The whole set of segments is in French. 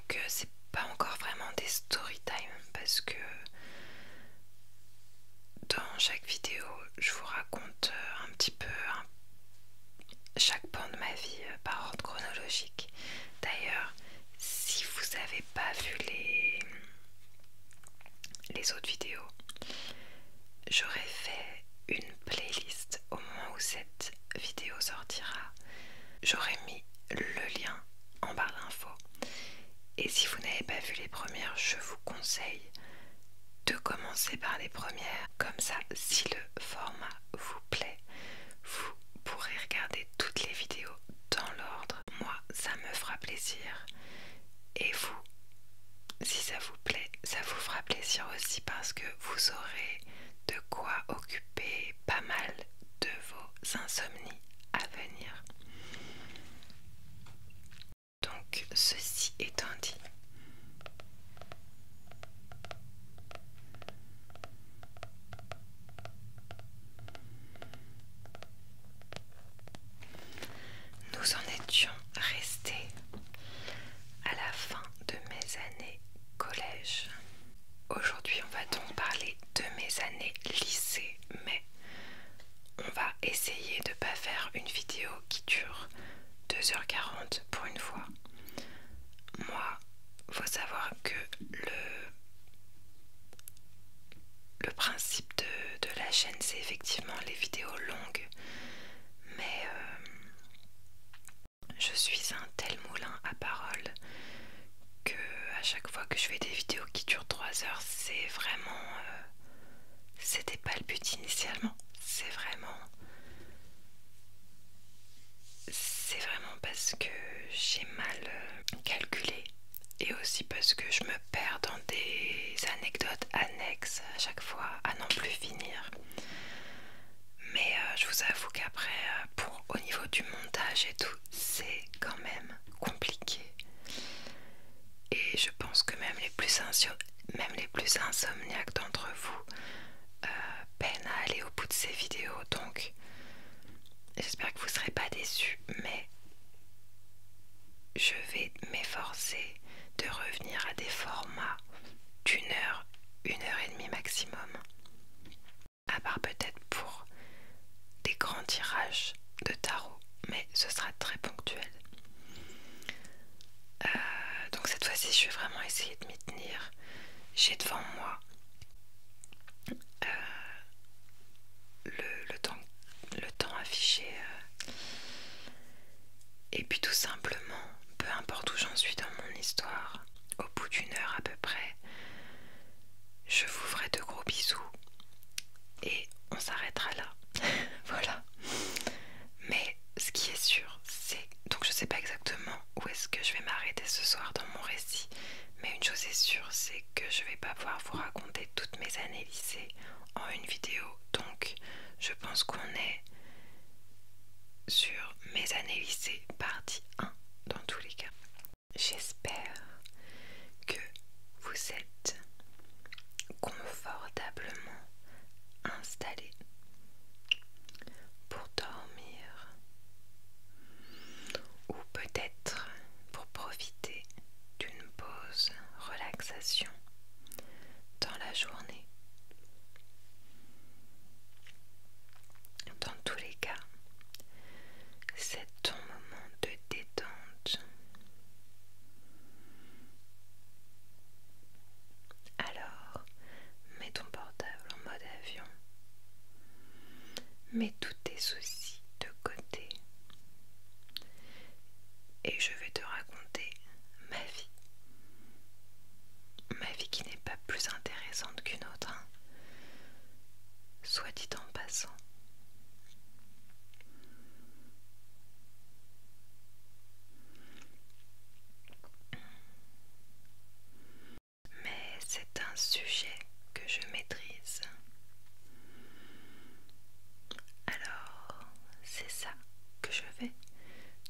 que c'est pas encore vraiment des story time parce que dans chaque vidéo je vous raconte un petit peu chaque pan de ma vie par ordre chronologique. D'ailleurs, si vous n'avez pas vu les autres vidéos, j'aurais fait une playlist au moment où cette vidéo sortira. J'aurais mis le lien en barre d'infos. Et si vous n'avez pas vu les premières, je vous conseille de commencer par les premières. Comme ça, si le format vous plaît, vous pourrez regarder toutes les vidéos dans l'ordre. Moi, ça me fera plaisir. Et vous, si ça vous plaît, ça vous fera plaisir aussi parce que vous aurez de quoi occuper pas mal de vos insomnies à venir. Donc, ceci étant dit, nous en étions restés à la fin de mes années collège. Aujourd'hui, on va donc parler de mes années lycée, mais on va essayer de ne pas faire une vidéo qui dure 2h40 pour une fois. Moi, faut savoir que le principe de la chaîne, c'est effectivement les vidéos longues, mais je suis un tel moulin à parole que à chaque fois que je fais des vidéos qui durent 3 heures, c'est vraiment c'était pas le but initialement. C'est vraiment parce que j'ai mal calculé et aussi parce que je me perds dans des anecdotes annexes à chaque fois à n'en plus finir. Mais je vous avoue qu'après, au niveau du montage et tout, c'est quand même compliqué. Et je pense que même les plus insomniaques d'entre vous peinent à aller au bout de ces vidéos. Donc j'espère que vous ne serez pas déçus, mais je vais m'efforcer de revenir à des formats d'1 heure, 1h30 maximum. À part peut-être pour des grands tirages de tarot, mais ce sera très ponctuel. Donc cette fois-ci, je vais vraiment essayer de m'y tenir. J'ai devant moi le temps affiché. Et puis tout simplement, peu importe où j'en suis dans mon histoire, au bout d'1 heure à peu près, je vous ferai de gros bisous et on s'arrêtera là. Voilà. Mais ce qui est sûr, c'est... Donc je sais pas exactement où est-ce que je vais m'arrêter ce soir dans mon récit, mais une chose est sûre, c'est que je vais pas pouvoir vous raconter toutes mes années lycée en une vidéo. Donc je pense qu'on est sur mes années lycée partie 1 dans tous les cas. J'espère que vous êtes confortablement installés pour dormir ou peut-être pour profiter d'une pause relaxation dans la journée. Dans tous les cas, c'est ton moment de détente. Alors, mets ton portable en mode avion. Mets tous tes soucis de côté. Et je vais te raconter ma vie. Ma vie qui n'est pas plus intéressante qu'une autre, hein. Soit dit en passant. Mais c'est un sujet que je maîtrise. Alors, c'est ça que je vais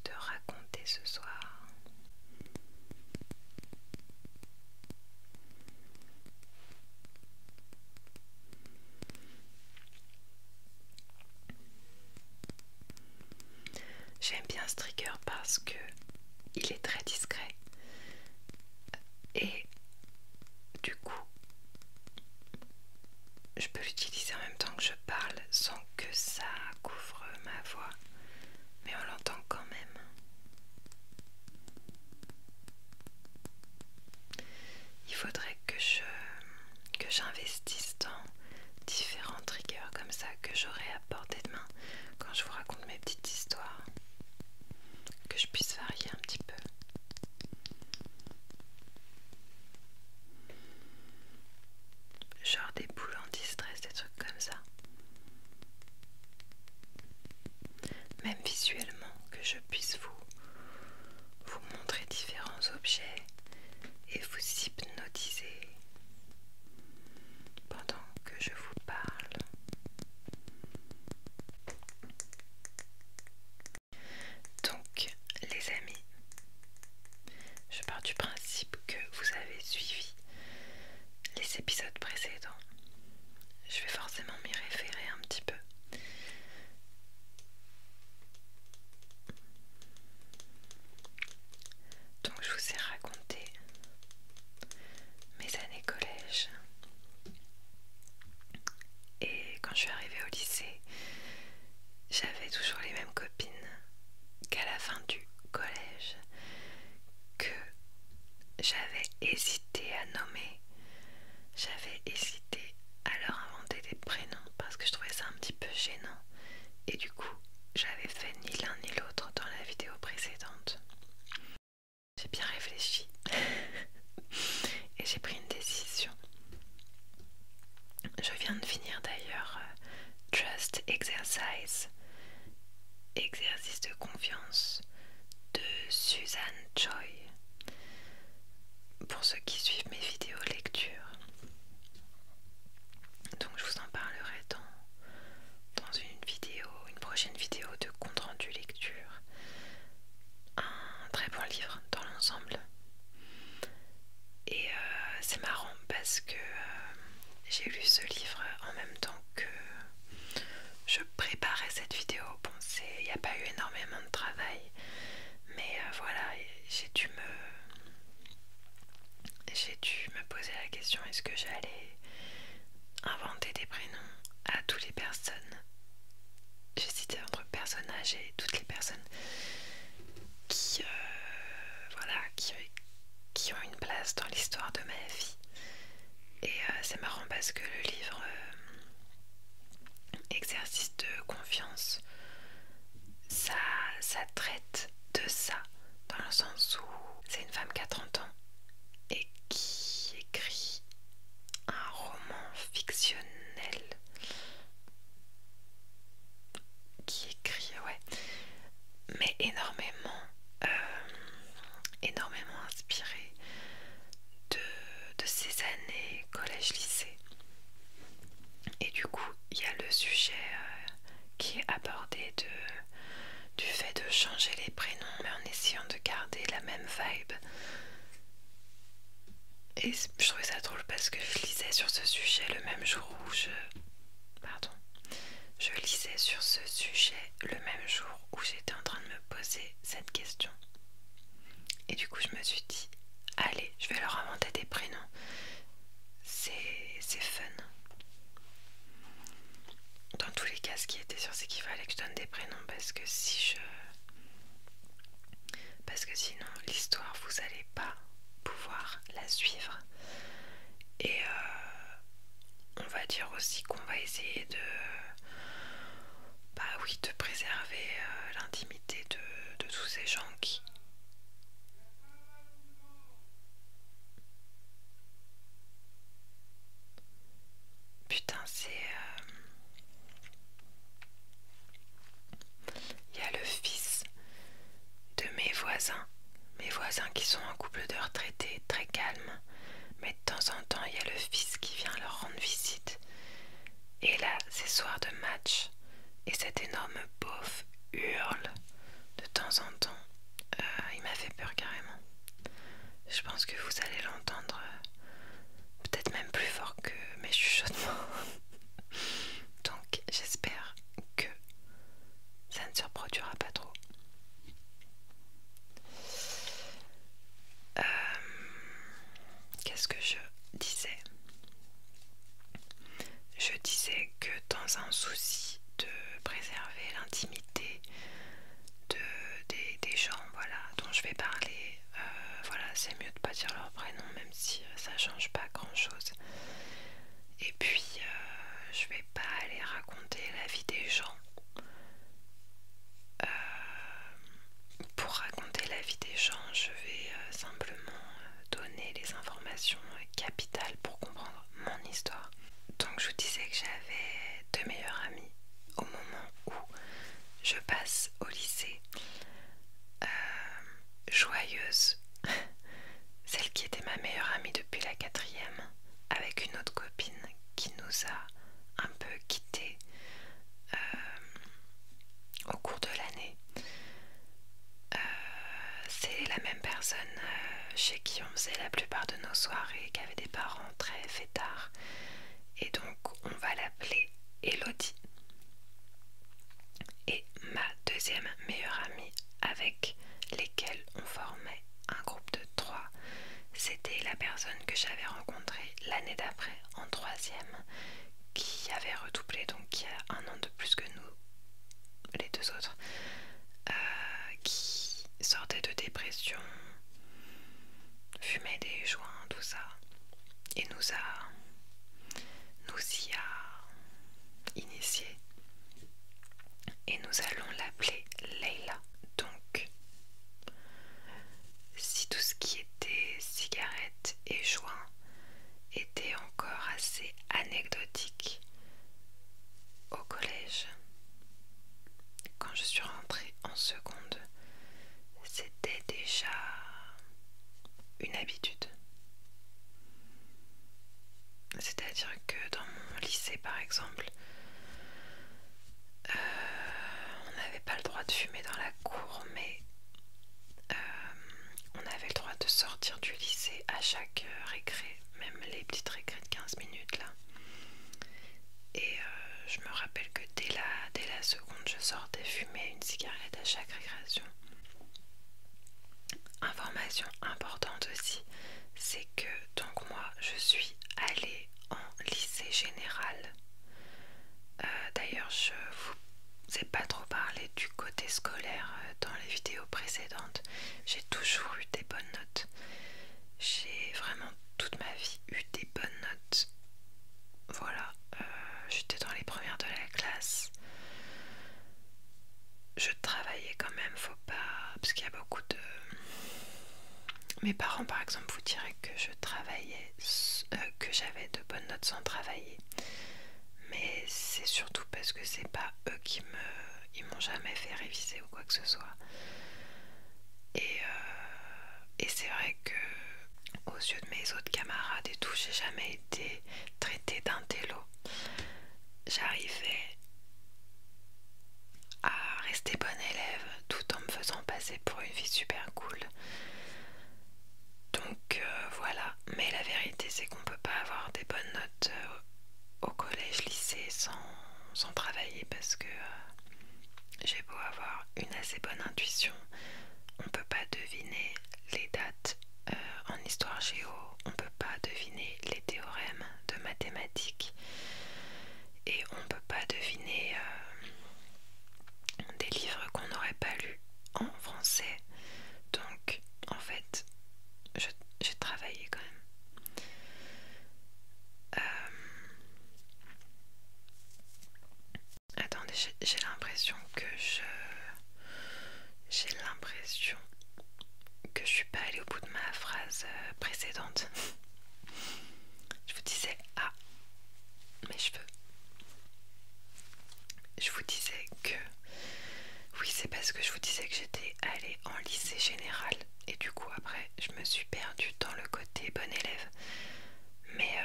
te raconter ce soir. J'aime bien ce trigger parce que il est très discret. et vous hypnotiser pendant que je vous parle. Donc, les amis, je pars du principe que vous avez suivi les épisodes précédents. Je vais forcément m'y référer un petit peu. Donc je vous ai raconté mes années collège. Et quand je suis arrivée au lycée, j'avais toujours les mêmes copines qu'à la fin du collège, que j'avais hésité à nommer. J'avais hésité à leur inventer des prénoms parce que je trouvais ça un petit peu gênant. Et du coup, j'avais fait ni l'un ni l'autre dans la vidéo précédente. J'ai bien réfléchi et j'ai pris une décision. Je viens de finir d'ailleurs Trust Exercise, exercice de confiance de Suzanne Choi. Pour ceux qui suivent mes vidéos lecture. Donc je vous en parlerai dans une prochaine vidéo de compte rendu lecture. Un très bon livre dans l'ensemble. Et c'est marrant parce que j'ai lu ce livre en même temps que je préparais cette vidéo. Bon, il n'y a pas eu énormément de travail, mais voilà, j'ai dû me poser la question, est-ce que j'allais inventer des prénoms à toutes les personnes. J'hésitais entre personnages et toutes les personnes qui, voilà, qui ont une place dans l'histoire de ma vie. Et c'est marrant parce que le livre Exercice de confiance, ça traite de ça, dans le sens où c'est une femme qui a 30 ans et qui écrit un roman fictionnel, mais énormément inspiré de ses années collège-lycée. Et du coup, il y a le sujet qui est abordé du fait de changer les prénoms, mais en essayant de garder la même vibe. Et je trouvais ça drôle parce que je lisais sur ce sujet le même jour où je lisais sur ce sujet le même jour où j'étais en train de me poser cette question. Et du coup, je me suis dit, allez, je vais leur inventer des prénoms. C'est fun. Dans tous les cas, ce qui était sûr, c'est qu'il fallait que je donne des prénoms parce que sinon, l'histoire, vous allez pas pouvoir la suivre. Et on va dire aussi qu'on va essayer de préserver l'intimité de tous ces gens qui... Putain, il y a le fils de mes voisins qui sont un couple de retraités très calmes, mais de temps en temps il y a le fils qui vient leur rendre visite. Et là, c'est soir de match, et cet énorme beauf hurle de temps en temps. Il m'a fait peur carrément. Je pense que vous allez l'entendre peut-être même plus fort que mes chuchotements. Donc j'espère que ça ne se reproduira pas trop. Qu'est-ce que je disais? Je disais que dans un souci de préserver l'intimité des gens, voilà, dont je vais parler, voilà, c'est mieux de pas dire leur prénom, même si ça change pas grand chose. Et puis je vais pas aller raconter la vie des gens. Pour raconter la vie des gens, je vais simplement donner les informations capitales pour comprendre mon histoire. Donc je vous disais que j'avais deux meilleures amies au moment où je passe au lycée. Joyeuse, celle qui était ma nous a un peu quittés au cours de l'année. C'est la même personne chez qui on faisait la plupart de nos soirées, qui avait des parents très fêtards, et donc on va l'appeler Elodie. Et ma deuxième meilleure amie avec lesquelles on formait un groupe de 3, c'était la personne que j'avais rencontrée l'année d'après en 3e, qui avait redoublé, donc qui a 1 an de plus que nous, les 2 autres, qui sortait de dépression, fumait des joints, tout ça, et nous y a initiés. Et nous allons l'appeler Leila. Donc, si tout ce qui était cigarettes et joints était encore assez anecdotique au collège, quand je suis rentrée en seconde, c'était déjà une habitude. C'est-à-dire que dans mon lycée, par exemple, on n'avait pas le droit de fumer dans la cour, mais on avait le droit de sortir du lycée à chaque récré, même les petites récrés de 15 minutes là. Et je me rappelle que dès la seconde, je sortais fumer une cigarette à chaque récréation. Information importante aussi, c'est que donc moi je suis allée en lycée général. D'ailleurs je vous ai pas trop parlé du côté scolaire dans les vidéos précédentes. J'ai toujours eu des bonnes notes. J'ai vraiment toute ma vie eu des bonnes notes. Voilà, j'étais dans les premières de la classe. Je travaillais quand même, faut pas, parce qu'il y a beaucoup de... Mes parents par exemple vous diraient que je travaillais, que j'avais de bonnes notes sans travailler. Mais c'est surtout parce que c'est pas eux qui ils m'ont jamais fait réviser ou quoi que ce soit. Et c'est vrai que aux yeux de mes autres camarades et tout, j'ai jamais été traitée d'intello. J'arrivais à rester bonne élève tout en me faisant passer pour une fille super cool. Donc voilà, mais la vérité c'est qu'on peut pas avoir des bonnes notes au collège, lycée sans travailler, parce que j'ai beau avoir une assez bonne intuition, on peut pas deviner les dates en histoire géo, on peut pas deviner les théorèmes de mathématiques, et on peut pas deviner des livres qu'on n'aurait pas lus en français. Donc en fait j'ai travaillé quand même. Attendez, j'ai l'impression que je suis pas allée au bout de ma phrase précédente. Je vous disais mes cheveux. Je vous disais que oui, c'est parce que je vous disais que j'étais allée en lycée général et du coup après je me suis perdue dans le côté bon élève. Mais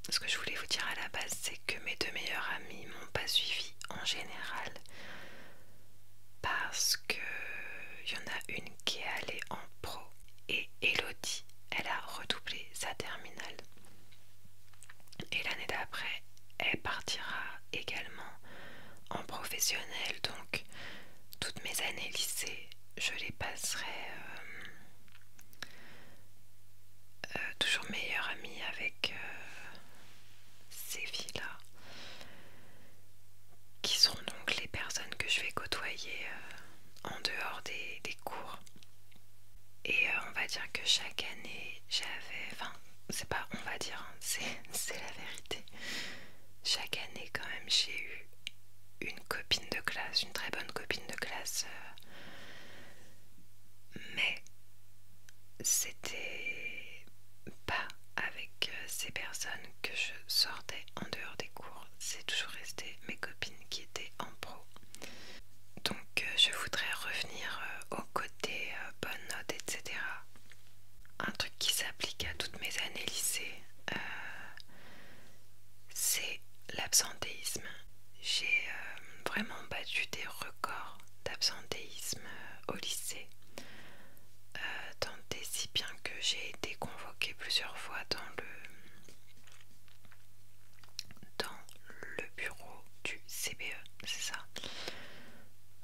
ce que je voulais vous dire à la base, c'est que mes 2 meilleures amies m'ont pas suivi en général, parce que il y en a une qui est allée en pro et Elodie, elle a redoublé sa terminale. Et l'année d'après, elle partira également en professionnel, donc toutes mes années lycée, je les passerai toujours meilleure amie avec ces filles-là, qui seront donc les personnes que je vais côtoyer en dehors des cours. Et on va dire que chaque année j'avais, enfin c'est pas on va dire, hein, c'est la vérité, chaque année quand même j'ai eu une copine de classe, une très bonne copine de classe, mais c'était pas avec ces personnes que je sortais en dehors des cours, c'est toujours resté mes copines qui étaient en pro. Donc je voudrais revenir au côté bonnes notes, etc. Un truc qui s'applique à toutes mes années lycée, plusieurs fois dans le bureau du CBE, c'est ça,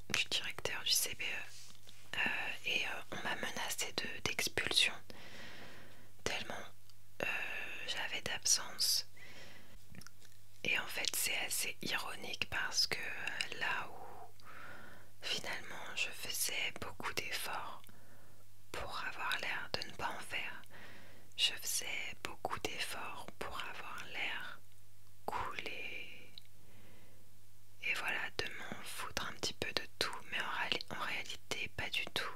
du directeur du CBE. Et on m'a menacé d'expulsion tellement j'avais d'absence. Et en fait c'est assez ironique parce que là où finalement je faisais beaucoup d'efforts pour avoir l'air de ne pas en faire, je faisais beaucoup d'efforts pour avoir l'air cool et voilà, de m'en foutre un petit peu de tout, mais en réalité pas du tout.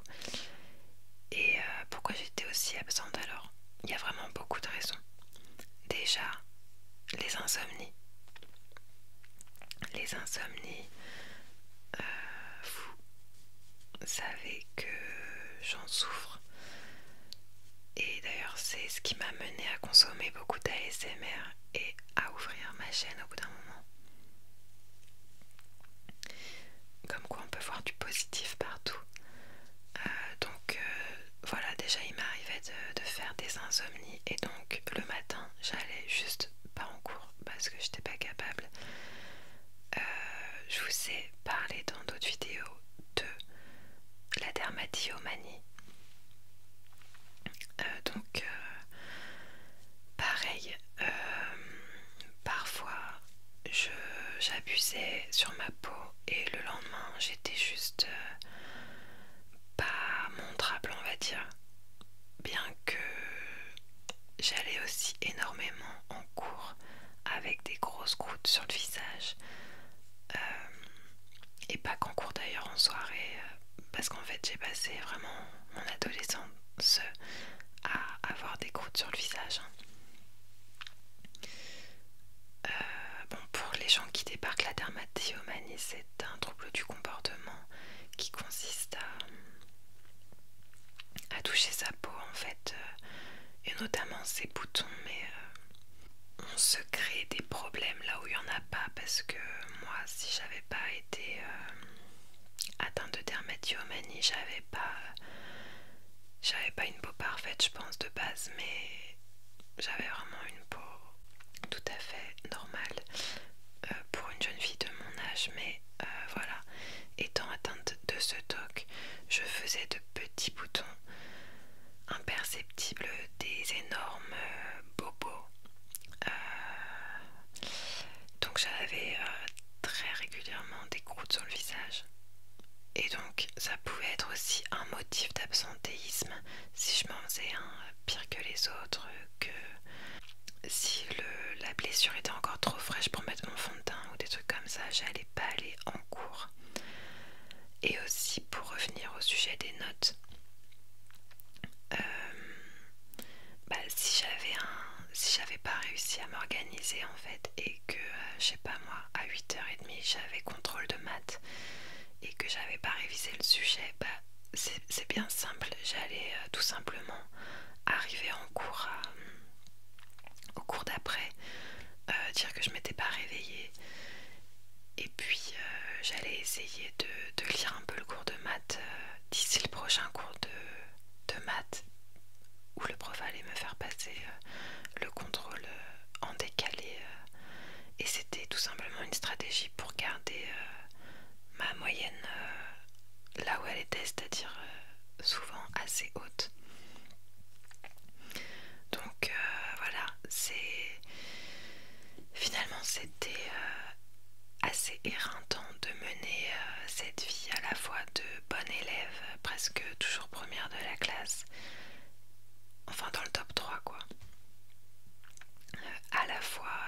Et pourquoi j'étais aussi absente alors? Il y a vraiment beaucoup de raisons. Déjà, les insomnies. Les insomnies, vous savez que j'en souffre. Et d'ailleurs, c'est ce qui m'a mené à consommer beaucoup d'ASMR et à ouvrir ma chaîne au bout d'un moment. Comme quoi on peut voir du positif partout. Donc voilà, déjà il m'arrivait de faire des insomnies et donc le matin j'allais juste pas en cours parce que j'étais pas capable. Je vous ai parlé dans d'autres vidéos de la dermatillomanie. Donc pareil, parfois j'abusais sur ma peau et le lendemain j'étais juste pas montrable, on va dire, bien que j'allais aussi énormément en cours avec des grosses croûtes sur le visage, et pas qu'en cours d'ailleurs, en soirée, parce qu'en fait j'ai passé vraiment mon adolescence à avoir des croûtes sur le visage. Bon, pour les gens qui débarquent, la dermatillomanie c'est un trouble du comportement qui consiste à toucher sa peau en fait, et notamment ses boutons, mais on se crée des problèmes là où il n'y en a pas, parce que moi si j'avais pas été atteinte de dermatillomanie, j'avais pas une peau parfaite je pense de base, mais j'avais vraiment une peau tout à fait normale pour une jeune fille de mon âge, mais voilà, étant atteinte de ce TOC, je faisais de petits boutons imperceptibles, des énormes bobos. Donc j'avais très régulièrement des croûtes sur le visage. Et donc ça pouvait être aussi un motif d'absentéisme si je m'en faisais un pire que les autres, que si la blessure était encore trop fraîche pour mettre mon fond de teint ou des trucs comme ça, j'allais pas aller en cours. Et aussi pour revenir au sujet des notes, si j'avais pas réussi à m'organiser en fait, et que je sais pas moi, à 8h30 j'avais contrôle de maths et que j'avais pas révisé le sujet, c'est bien simple, j'allais tout simplement arriver en cours au cours d'après, dire que je m'étais pas réveillée, et puis j'allais essayer de lire un peu le cours de maths d'ici le prochain cours de maths, où le prof allait me faire passer le contrôle en décalé, et c'était tout simplement une stratégie pour garder ma moyenne là où elle était, c'est-à-dire souvent assez haute. Donc voilà, finalement c'était assez éreintant de mener cette vie à la fois de bonne élève, presque toujours première de la classe, enfin dans le top 3 quoi, à la fois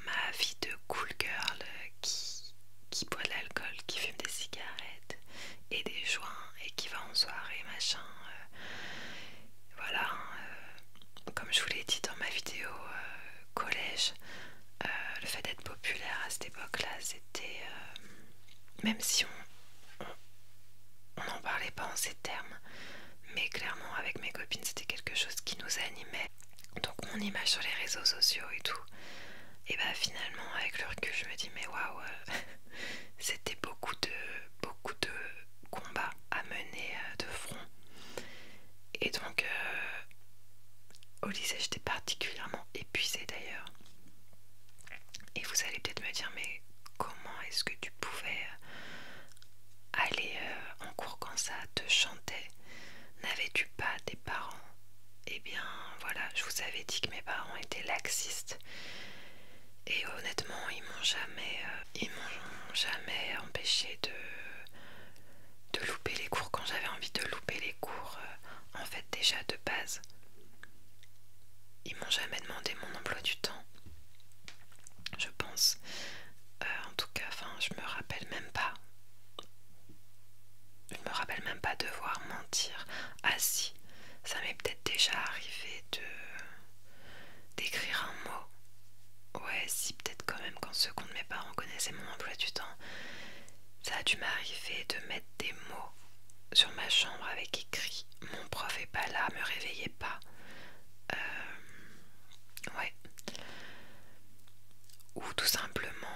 ma vie de cool girl qui boit de l'alcool, qui fume des cigarettes et des joints et qui va en soirée machin, voilà, comme je vous l'ai dit dans ma vidéo collège, le fait d'être populaire à cette époque là, c'était même si on n'en parlait pas en ces termes, mais clairement avec mes copines c'était quelque chose qui nous animait. Donc mon image sur les réseaux sociaux et tout, et bah finalement avec le recul je me dis mais waouh, c'était beaucoup de combats à mener de front. Et donc au lieu lycée, j'étais particulièrement épuisée d'ailleurs. Et vous allez peut-être me dire, mais comment est-ce que tu pouvais aller en cours quand ça te chantait? N'avais-tu pas des parents? Eh bien voilà, je vous avais dit que mes parents étaient laxistes. Et honnêtement, ils m'ont jamais empêché de louper les cours quand j'avais envie de louper les cours. En fait, déjà de base, ils m'ont jamais demandé mon emploi du temps, je pense. En tout cas, enfin, je me rappelle même pas. Je me rappelle même pas devoir mentir. Ah si, ça m'est peut-être déjà arrivé d'écrire un mot. Ouais, si, peut-être quand même quand ceux de mes parents connaissaient mon emploi du temps. Ça a dû m'arriver de mettre des mots sur ma chambre avec écrit "Mon prof est pas là, me réveillez pas". Ouais. Ou tout simplement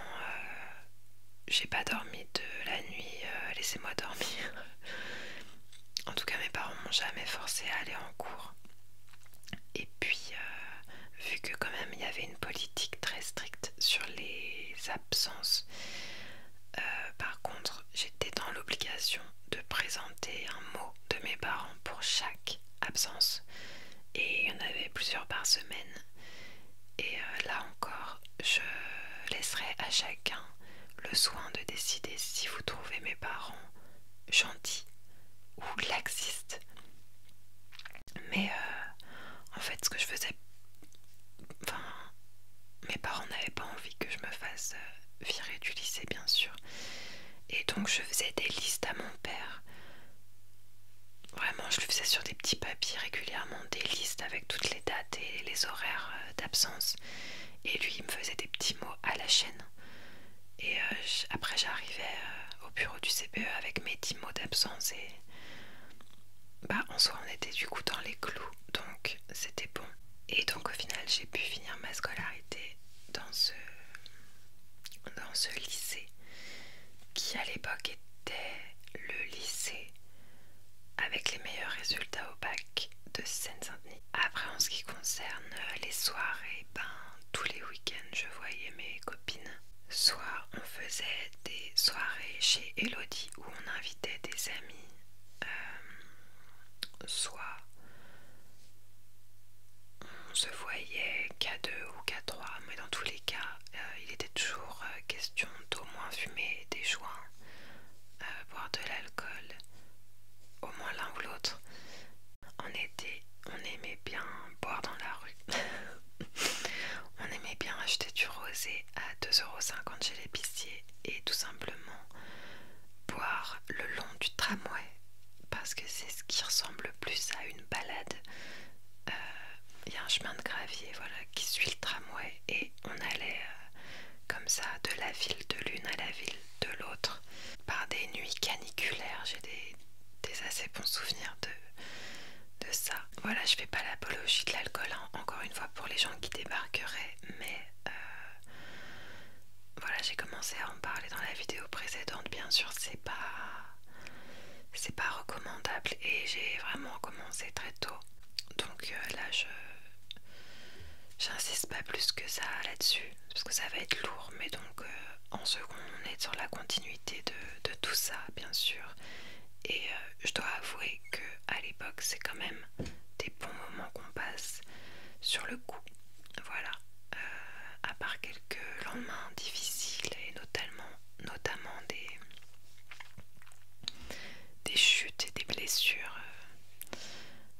j'ai pas dormi de la nuit, laissez-moi dormir. En tout cas, mes parents m'ont jamais forcé à aller en cours. Et puis, vu que quand même il y avait une politique très stricte sur les absences, par contre, j'étais dans l'obligation de présenter un mot de mes parents pour chaque absence. Et il y en avait plusieurs par semaine. Et là encore, je laisserai à chacun le soin de décider si vous trouvez mes parents gentils ou laxistes. Mais en fait, ce que je faisais, enfin, mes parents n'avaient pas envie que je me fasse virer du lycée, bien sûr. Et donc, je faisais des listes à mon père. Vraiment, je lui faisais sur des petits papiers régulièrement des listes avec toutes les dates et les horaires d'absence. Et lui, il me faisait des petits mots à la chaîne. Et après, j'arrivais au bureau du CPE avec mes 10 mots d'absence. Et bah, en soi, on était du coup dans les clous. Donc, c'était bon. Et donc, au final, j'ai pu finir ma scolarité dans ce lycée qui, à l'époque, était le lycée avec les meilleurs résultats au bac de Seine-Saint-Denis. Après, en ce qui concerne les soirées, ben, tous les week-ends, je voyais mes copines. Soit on faisait des soirées chez Elodie où on invitait des amis, soit on se voyait qu'à deux ou qu'à trois, mais dans tous les cas, il était toujours question d'au moins fumer des joints, boire de l'alcool, au moins l'un ou l'autre. En été, on aimait bien boire dans la rue. On aimait bien acheter du rosé à 2,50 € chez l'épicier et tout simplement boire le long du tramway parce que c'est ce qui ressemble le plus à une balade. Il y a un chemin de gravier, voilà, qui suit le tramway et on allait comme ça de la ville de l'une à la ville de l'autre par des nuits caniculaires. J'ai des assez bons souvenirs de ça. Voilà, je fais pas l'apologie de l'alcool, hein, encore une fois pour les gens qui débarqueraient, mais voilà, j'ai commencé à en parler dans la vidéo précédente. Bien sûr, c'est pas recommandable et j'ai vraiment commencé très tôt. Donc là, j'insiste pas plus que ça là-dessus parce que ça va être lourd. Mais donc en second, on est sur la continuité de tout ça, bien sûr. Et je dois avouer que à l'époque, c'est quand même des bons moments qu'on passe sur le coup. Voilà. À part quelques lendemains difficiles et notamment des chutes et des blessures.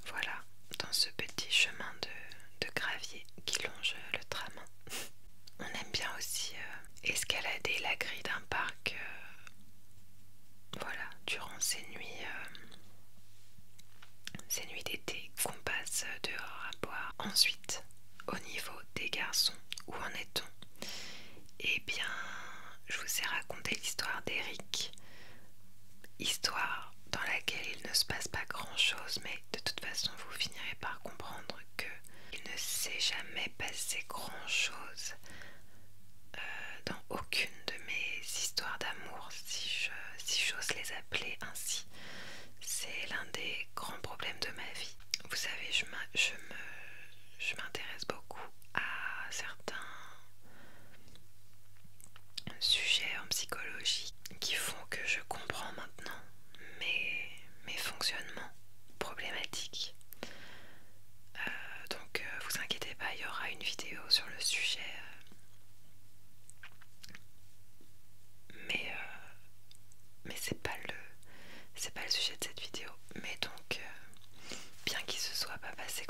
Voilà, dans ce petit chemin de gravier qui longe le tram. On aime bien aussi escalader la grille d'un parc. Voilà, durant ces nuits d'été qu'on passe dehors à boire. Ensuite, au niveau des garçons, où en est-on? Eh bien, je vous ai raconté l'histoire d'Eric, histoire dans laquelle il ne se passe pas grand-chose, mais de toute façon vous finirez par comprendre qu'il ne s'est jamais passé grand-chose dans aucune de mes histoires d'amour, si j'ose les appeler ainsi. C'est l'un des grands problèmes de ma vie. Vous savez, je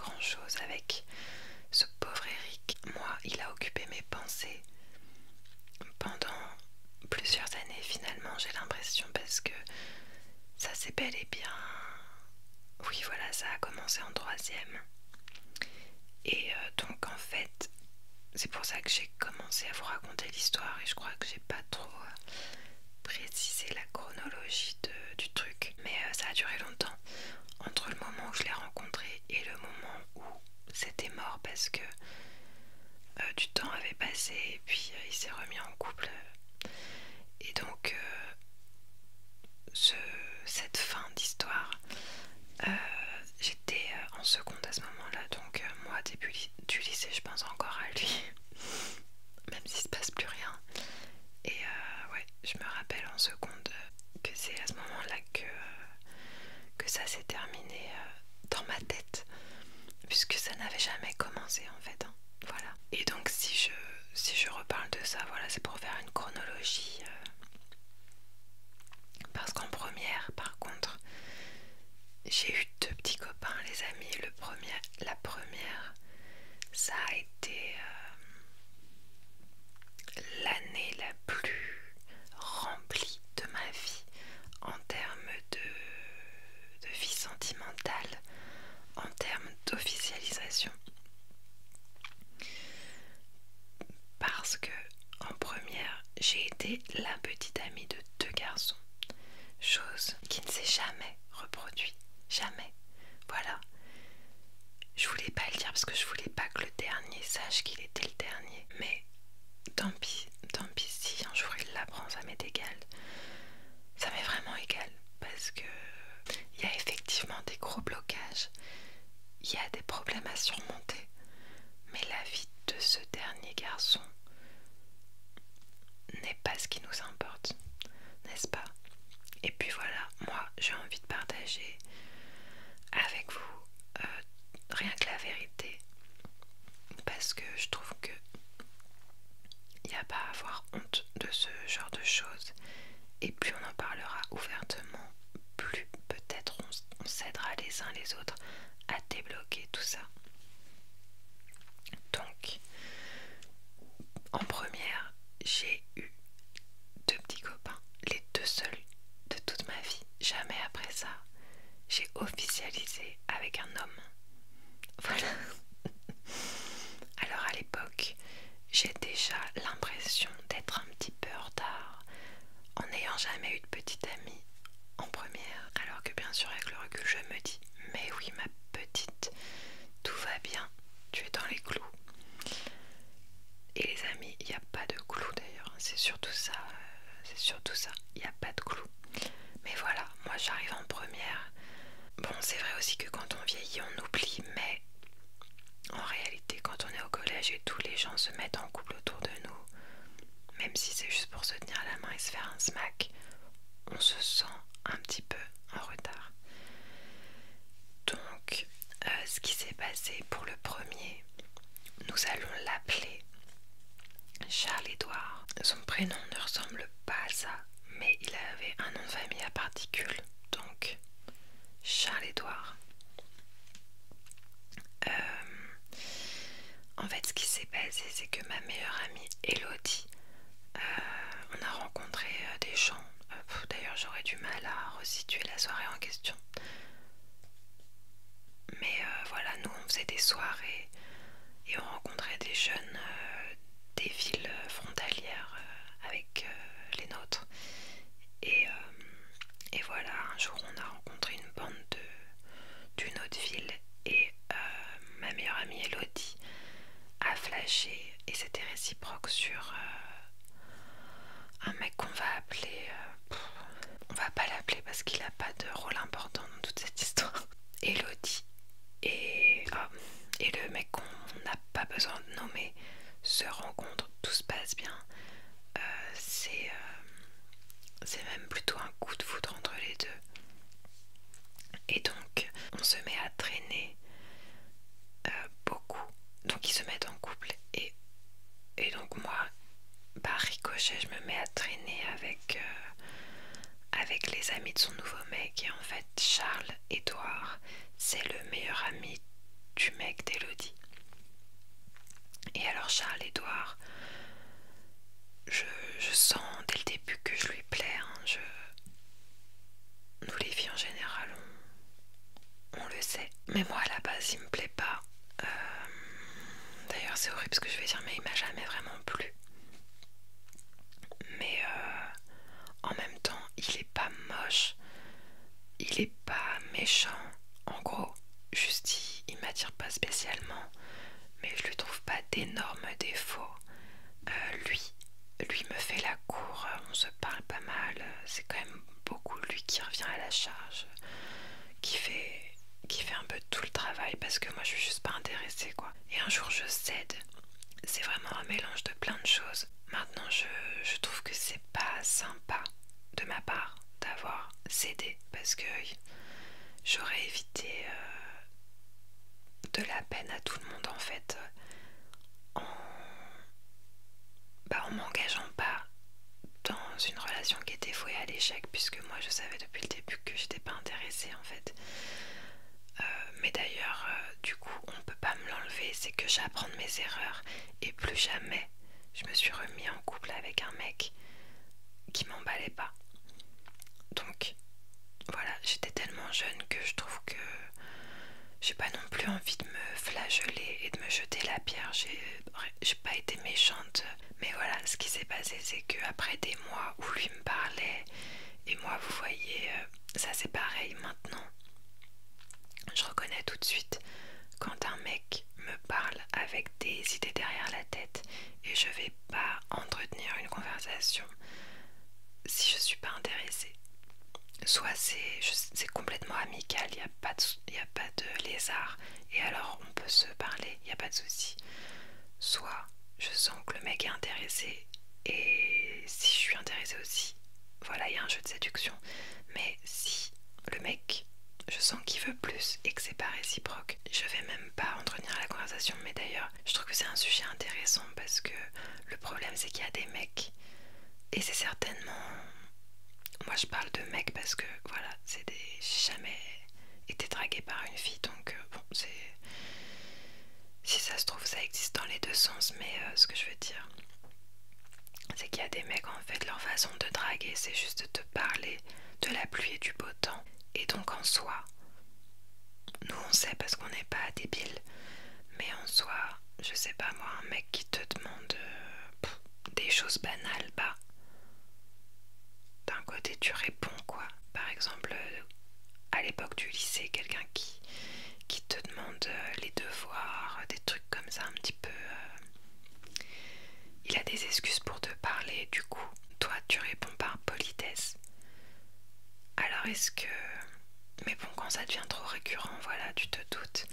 grand chose avec ce pauvre Eric. Moi, il a occupé mes pensées pendant plusieurs années finalement, j'ai l'impression, parce que ça s'est bel et bien... Oui voilà, ça a commencé en troisième. Et donc en fait, c'est pour ça que j'ai commencé à vous raconter l'histoire et je crois que j'ai pas trop précisé la chronologie du truc. Mais ça a duré longtemps, entre le moment où je l'ai rencontré et le moment où c'était mort, parce que du temps avait passé et puis il s'est remis en couple. Et donc cette fin d'histoire, j'étais en seconde à ce moment-là, donc moi début du lycée je pense encore à lui, même s'il se passe plus rien. Et ouais, je me rappelle en seconde que c'est à ce moment-là que ça s'est terminé dans ma tête, puisque ça n'avait jamais commencé en fait, hein. Voilà. Et donc si je reparle de ça, voilà, c'est pour faire une chronologie. Parce qu'en première, par contre, j'ai eu deux petits copains, les amis. La première, ça a été l'année la plus remplie de ma vie en termes de vie sentimentale, en termes d'officialisation. Parce que en première, j'ai été la petite amie de deux garçons. Chose qui ne s'est jamais reproduite. Jamais. Voilà. Je voulais pas le dire parce que je voulais pas que le dernier sache qu'il était le dernier. Mais tant pis si un jour il l'apprend, ça m'est égal. Ça m'est vraiment égal. Parce que il y a effectivement des gros blocages. Il y a des problèmes à surmonter. Mais la vie de ce dernier garçon n'est pas ce qui nous importe. N'est-ce pas? Et puis voilà, moi j'ai envie de partager avec vous rien que la vérité, parce que je trouve que il n'y a pas à avoir honte de ce genre de choses, et plus on en parlera ouvertement, plus peut-être on s'aidera les uns les autres à débloquer tout ça. Donc en première, j'ai eu deux petits copains, les deux seuls de toute ma vie. Jamais après ça j'ai officialisé avec un homme. Voilà. Alors à l'époque, j'ai déjà l'impression d'être un petit peu en retard en n'ayant jamais eu de petite amie en première. Alors que bien sûr avec le recul je me dis, mais oui ma petite, tout va bien, tu es dans les clous. Et les amis, il n'y a pas de clous d'ailleurs, c'est surtout ça, il n'y a pas de clous. Mais voilà, moi j'arrive en première. Bon, c'est vrai aussi que quand on vieillit on oublie, mais en réalité quand on est au collège et tous les gens se mettent en couple autour de nous, même si c'est juste pour se tenir la main et se faire un smack, on se sent un petit peu en retard. Donc ce qui s'est passé pour le premier, nous allons l'appeler Charles-Édouard. Son prénom ne ressemble pas à ça, mais il avait un nom de famille à particules, donc Charles-Édouard. En fait, ce qui s'est passé, c'est que ma meilleure amie Elodie, on a rencontré des gens. D'ailleurs, j'aurais du mal à resituer la soirée en question. Mais voilà, nous on faisait des soirées et on rencontrait des jeunes des villes frontalières avec les nôtres. Et voilà, un jour on a rencontré une bande d'une autre ville et ma meilleure amie Elodie a flashé et c'était réciproque sur un mec qu'on va appeler... on va pas l'appeler parce qu'il a pas de rôle important dans toute cette histoire. Elodie et le mec qu'on n'a pas besoin de nommer se rencontrent, tout se passe bien. C'est même plutôt un coup de foudre entre les deux. Et donc on se met à traîner beaucoup. Donc ils se mettent en couple et donc moi par ricochet je me mets à traîner avec les amis de son nouveau mec. Et en fait Charles-Édouard c'est le meilleur ami du mec d'Elodie. Et alors Charles-Édouard, je sens dès le début que je lui plais, hein. Nous les filles en général, on le sait. Mais moi à la base il me plaît pas. D'ailleurs c'est horrible ce que je vais dire, mais il m'a jamais vraiment plu. Mais en même temps il est pas moche, il est pas méchant. En gros, juste il m'attire pas spécialement, mais je lui trouve pas d'énormes défauts. Lui me fait la cour, on se parle pas mal, c'est quand même beaucoup lui qui revient à la charge, qui fait un peu tout le travail parce que moi je suis juste pas intéressée quoi. Et un jour je cède, c'est vraiment un mélange de plein de choses. Maintenant je trouve que c'est pas sympa de ma part d'avoir cédé parce que j'aurais évité de la peine à tout le monde en fait en m'engageant pas dans une relation qui était vouée à l'échec, puisque moi je savais depuis le début que j'étais pas intéressée en fait. Mais d'ailleurs du coup on peut pas me l'enlever, c'est que j'apprends de mes erreurs et plus jamais je me suis remis en couple avec un mec qui m'emballait pas. Donc voilà, j'étais tellement jeune que je trouve que j'ai pas non plus envie de me flageoler et de me jeter la pierre. J'ai pas été méchante, mais voilà, ce qui s'est passé c'est que après des mois où lui me parlait et moi vous voyez ça c'est pareil maintenant. Je reconnais tout de suite quand un mec me parle avec des idées derrière la tête et je vais pas entretenir une conversation si je suis pas intéressée. Soit c'est complètement amical, il n'y a pas de lézard et alors on peut se parler, il n'y a pas de souci. Soit je sens que le mec est intéressé et si je suis intéressée aussi, voilà, il y a un jeu de séduction. Mais si le mec, je sens qu'il veut plus et que c'est pas réciproque, je vais même pas entretenir la conversation. Mais d'ailleurs je trouve que c'est un sujet intéressant parce que le problème c'est qu'il y a des mecs, et c'est certainement, moi je parle de mecs parce que voilà, j'ai jamais été draguée par une fille, donc bon, si ça se trouve ça existe dans les deux sens, mais ce que je veux dire c'est qu'il y a des mecs en fait, leur façon de draguer c'est juste de te parler de la pluie et du beau temps. Et donc en soi, nous on sait parce qu'on n'est pas débiles, mais en soi, je sais pas moi, un mec qui te demande des choses banales, bah d'un côté tu réponds quoi. Par exemple à l'époque du lycée, quelqu'un qui te demande les devoirs, des trucs comme ça un petit peu, il a des excuses pour te parler, du coup toi tu réponds par politesse. Alors est-ce que, mais bon, quand ça devient trop récurrent, voilà, tu te doutes,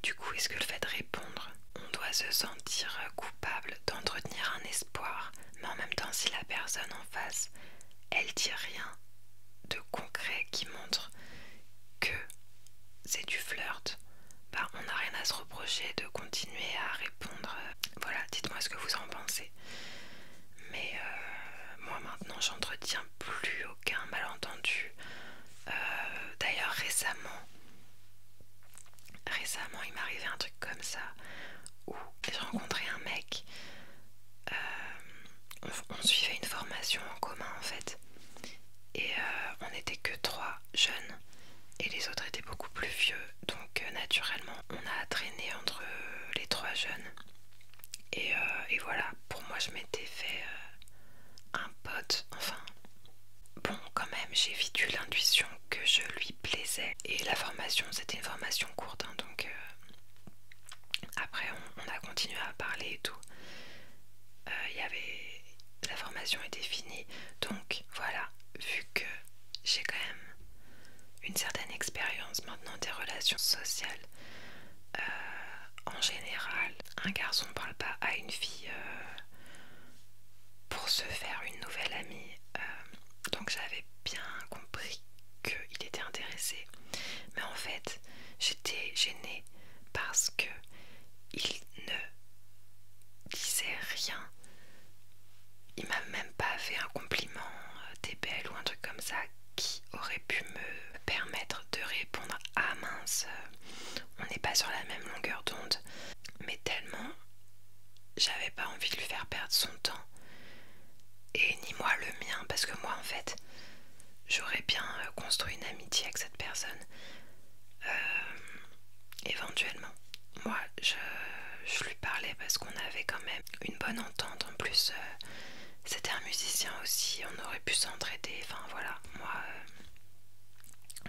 du coup est-ce que le fait de répondre, on doit se sentir coupable d'entretenir un espoir, mais en même temps si la personne en face elle dit rien de concret qui montre que c'est du flirt, bah on n'a rien à se reprocher de continuer à répondre. Voilà, dites-moi ce que vous en pensez. Mais moi maintenant j'entretiens plus aucun malentendu. D'ailleurs récemment il m'est arrivé un truc comme ça où j'ai rencontré un mec, on suivait une formation en commun en fait, et on n'était que 3 jeunes et les autres étaient beaucoup plus vieux, donc naturellement on a traîné entre les 3 jeunes et voilà, pour moi je m'étais fait un pote, enfin bon, quand même j'ai vite eu l'intuition que je lui plaisais. Et la formation c'était une formation courte hein, donc après on a continué à parler et tout. La formation était finie, donc voilà, vu que j'ai quand même une certaine expérience maintenant des relations sociales, en général un garçon ne parle pas à une fille pour se faire une nouvelle amie, donc j'avais bien compris qu'il était intéressé, mais en fait j'étais gênée parce que il ne disait rien. Il m'a même pas fait un compliment, t'es belle ou un truc comme ça, qui aurait pu me permettre de répondre ah mince, on n'est pas pas sur la même longueur d'onde, mais tellement j'avais pas envie de lui faire perdre son temps et ni moi le mien, parce que moi en fait j'aurais bien construit une amitié avec cette personne éventuellement. Moi je lui parlais parce qu'on avait quand même une bonne entente. En plus c'était un musicien aussi, on aurait pu s'entraider, enfin voilà, moi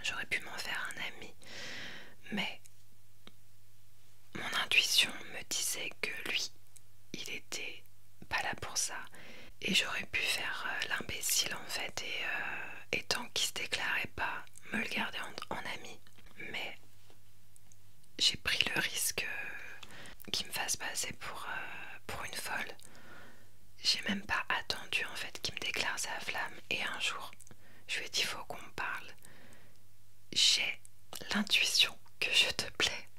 j'aurais pu m'en faire un ami, mais mon intuition me disait que lui, il était pas là pour ça. Et j'aurais pu faire l'imbécile en fait, et tant qu'il se déclarait pas, me le garder en ami. Mais j'ai pris le risque qu'il me fasse passer pour une folle. J'ai même pas attendu en fait qu'il me déclare sa flamme. Et un jour, je lui ai dit faut qu'on parle. J'ai l'intuition que je te plais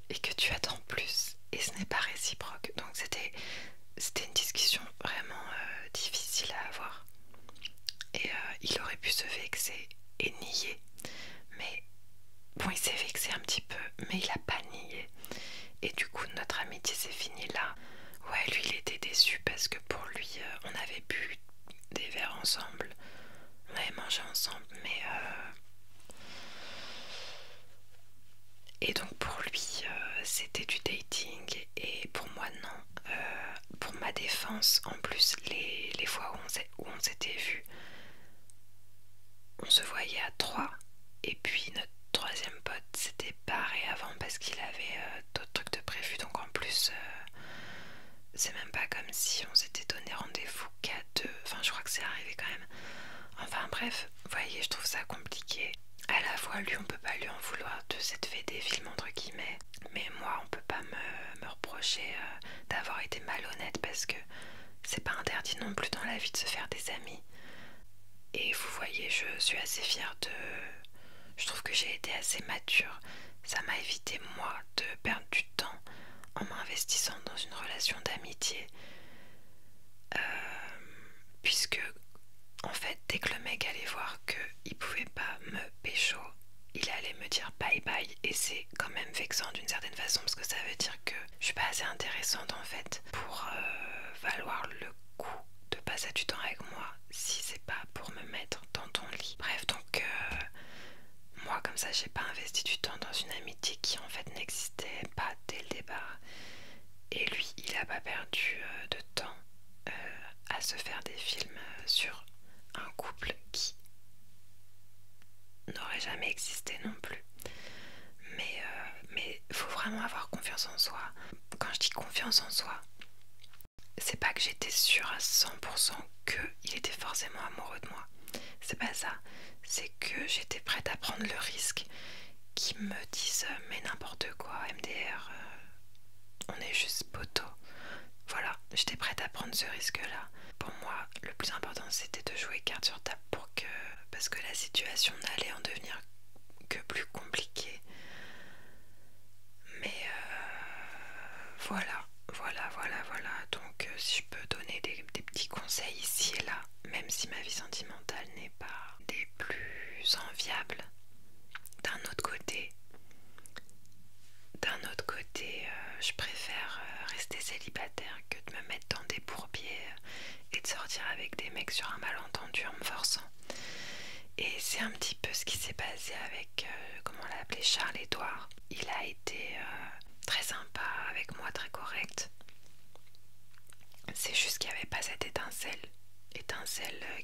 et que tu attends plus. Et ce n'est pas réciproque. Donc c'était une discussion vraiment difficile à avoir. Et il aurait pu se vexer et nier. Mais bon, il s'est vexé un petit peu, mais il a pas nié. Et du coup, notre amitié s'est finie là. Ouais, lui, il était déçu parce que pour lui, on avait bu des verres ensemble. On avait mangé ensemble, mais... Et donc pour lui, c'était du dating. Et pour moi, non. Pour ma défense, en plus, les fois où on s'était vus, on se voyait à trois. Et puis notre troisième pote s'était barré avant parce qu'il avait d'autres trucs de prévu. Donc en plus, c'est même pas comme si on s'était donné rendez-vous qu'à deux. Enfin, je crois que c'est arrivé quand même. Enfin bref, vous voyez, je trouve ça compliqué. À la fois, lui, on peut pas lui en vouloir de cette fait des films entre guillemets. Mais moi, on peut pas me reprocher d'avoir été malhonnête parce que c'est pas interdit non plus dans la vie de se faire des amis. Et vous voyez, je suis assez fière de... Je trouve que j'ai été assez mature. Ça m'a évité, moi, de perdre du temps en m'investissant dans une relation d'amitié. Puisque, en fait, dès que le mec allait voir qu'il pouvait pas me pécho, il allait me dire bye bye. Et c'est quand même vexant d'une certaine façon parce que ça veut dire que je suis pas assez intéressante en fait pour valoir le coup de passer du temps avec moi si c'est pas pour me mettre dans ton lit. Bref, donc moi comme ça j'ai pas investi du temps dans une amitié qui en fait n'existait pas dès le départ. Et lui il a pas perdu de temps à se faire des films sur un couple qui n'aurait jamais existé non plus. Mais faut vraiment avoir confiance en soi. Quand je dis confiance en soi, c'est pas que j'étais sûre à 100% qu'il était forcément amoureux de moi. C'est pas ça. C'est que j'étais prête à prendre le risque qu'ils me disent mais n'importe quoi, MDR, on est juste poteau. Voilà, j'étais prête à prendre ce risque-là. Pour moi, le plus important c'était de jouer carte sur table parce que la situation n'allait en devenir que plus compliquée. Mais voilà. Donc si je peux donner des petits conseils ici et là, même si ma vie sentimentale n'est pas des plus enviables, d'un autre côté, je préfère rester célibataire que de me mettre dans des bourbiers et de sortir avec des mecs sur un malentendu en me forçant. Et c'est un petit peu ce qui s'est passé avec, comment on l'a appelé, Charles-Édouard. Il a été très sympa avec moi, très correct. C'est juste qu'il n'y avait pas cette étincelle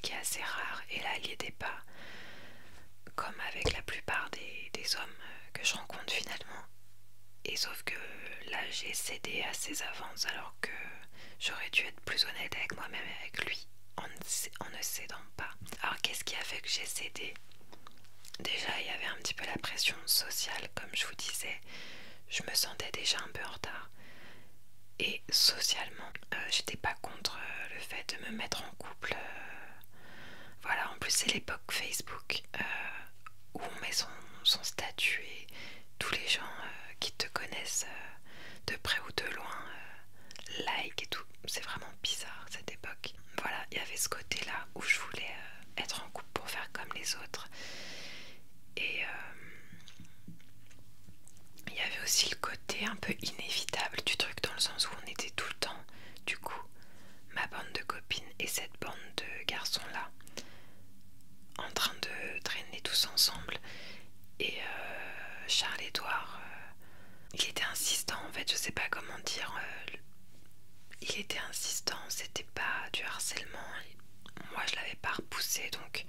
qui est assez rare. Et là, il n'y était pas, comme avec la plupart des hommes que je rencontre finalement. Et sauf que là, j'ai cédé à ses avances alors que j'aurais dû être plus honnête avec moi-même et avec lui en ne cédant pas. Alors qu'est-ce qui a fait que j'ai cédé? Déjà, il y avait un petit peu la pression sociale, comme je vous disais. Je me sentais déjà un peu en retard. Et socialement, j'étais pas contre le fait de me mettre en couple. Voilà, en plus c'est l'époque Facebook où on met son statut et tous les gens qui te connaissent de près ou de loin like et tout. C'est vraiment bizarre cette époque. Voilà, il y avait ce côté-là où je voulais être en couple pour faire comme les autres. Et aussi le côté un peu inévitable du truc, dans le sens où on était tout le temps, du coup, ma bande de copines et cette bande de garçons là, en train de traîner tous ensemble. Et Charles-Édouard, il était insistant en fait, je sais pas comment dire. Il était insistant, c'était pas du harcèlement. Moi je l'avais pas repoussé, donc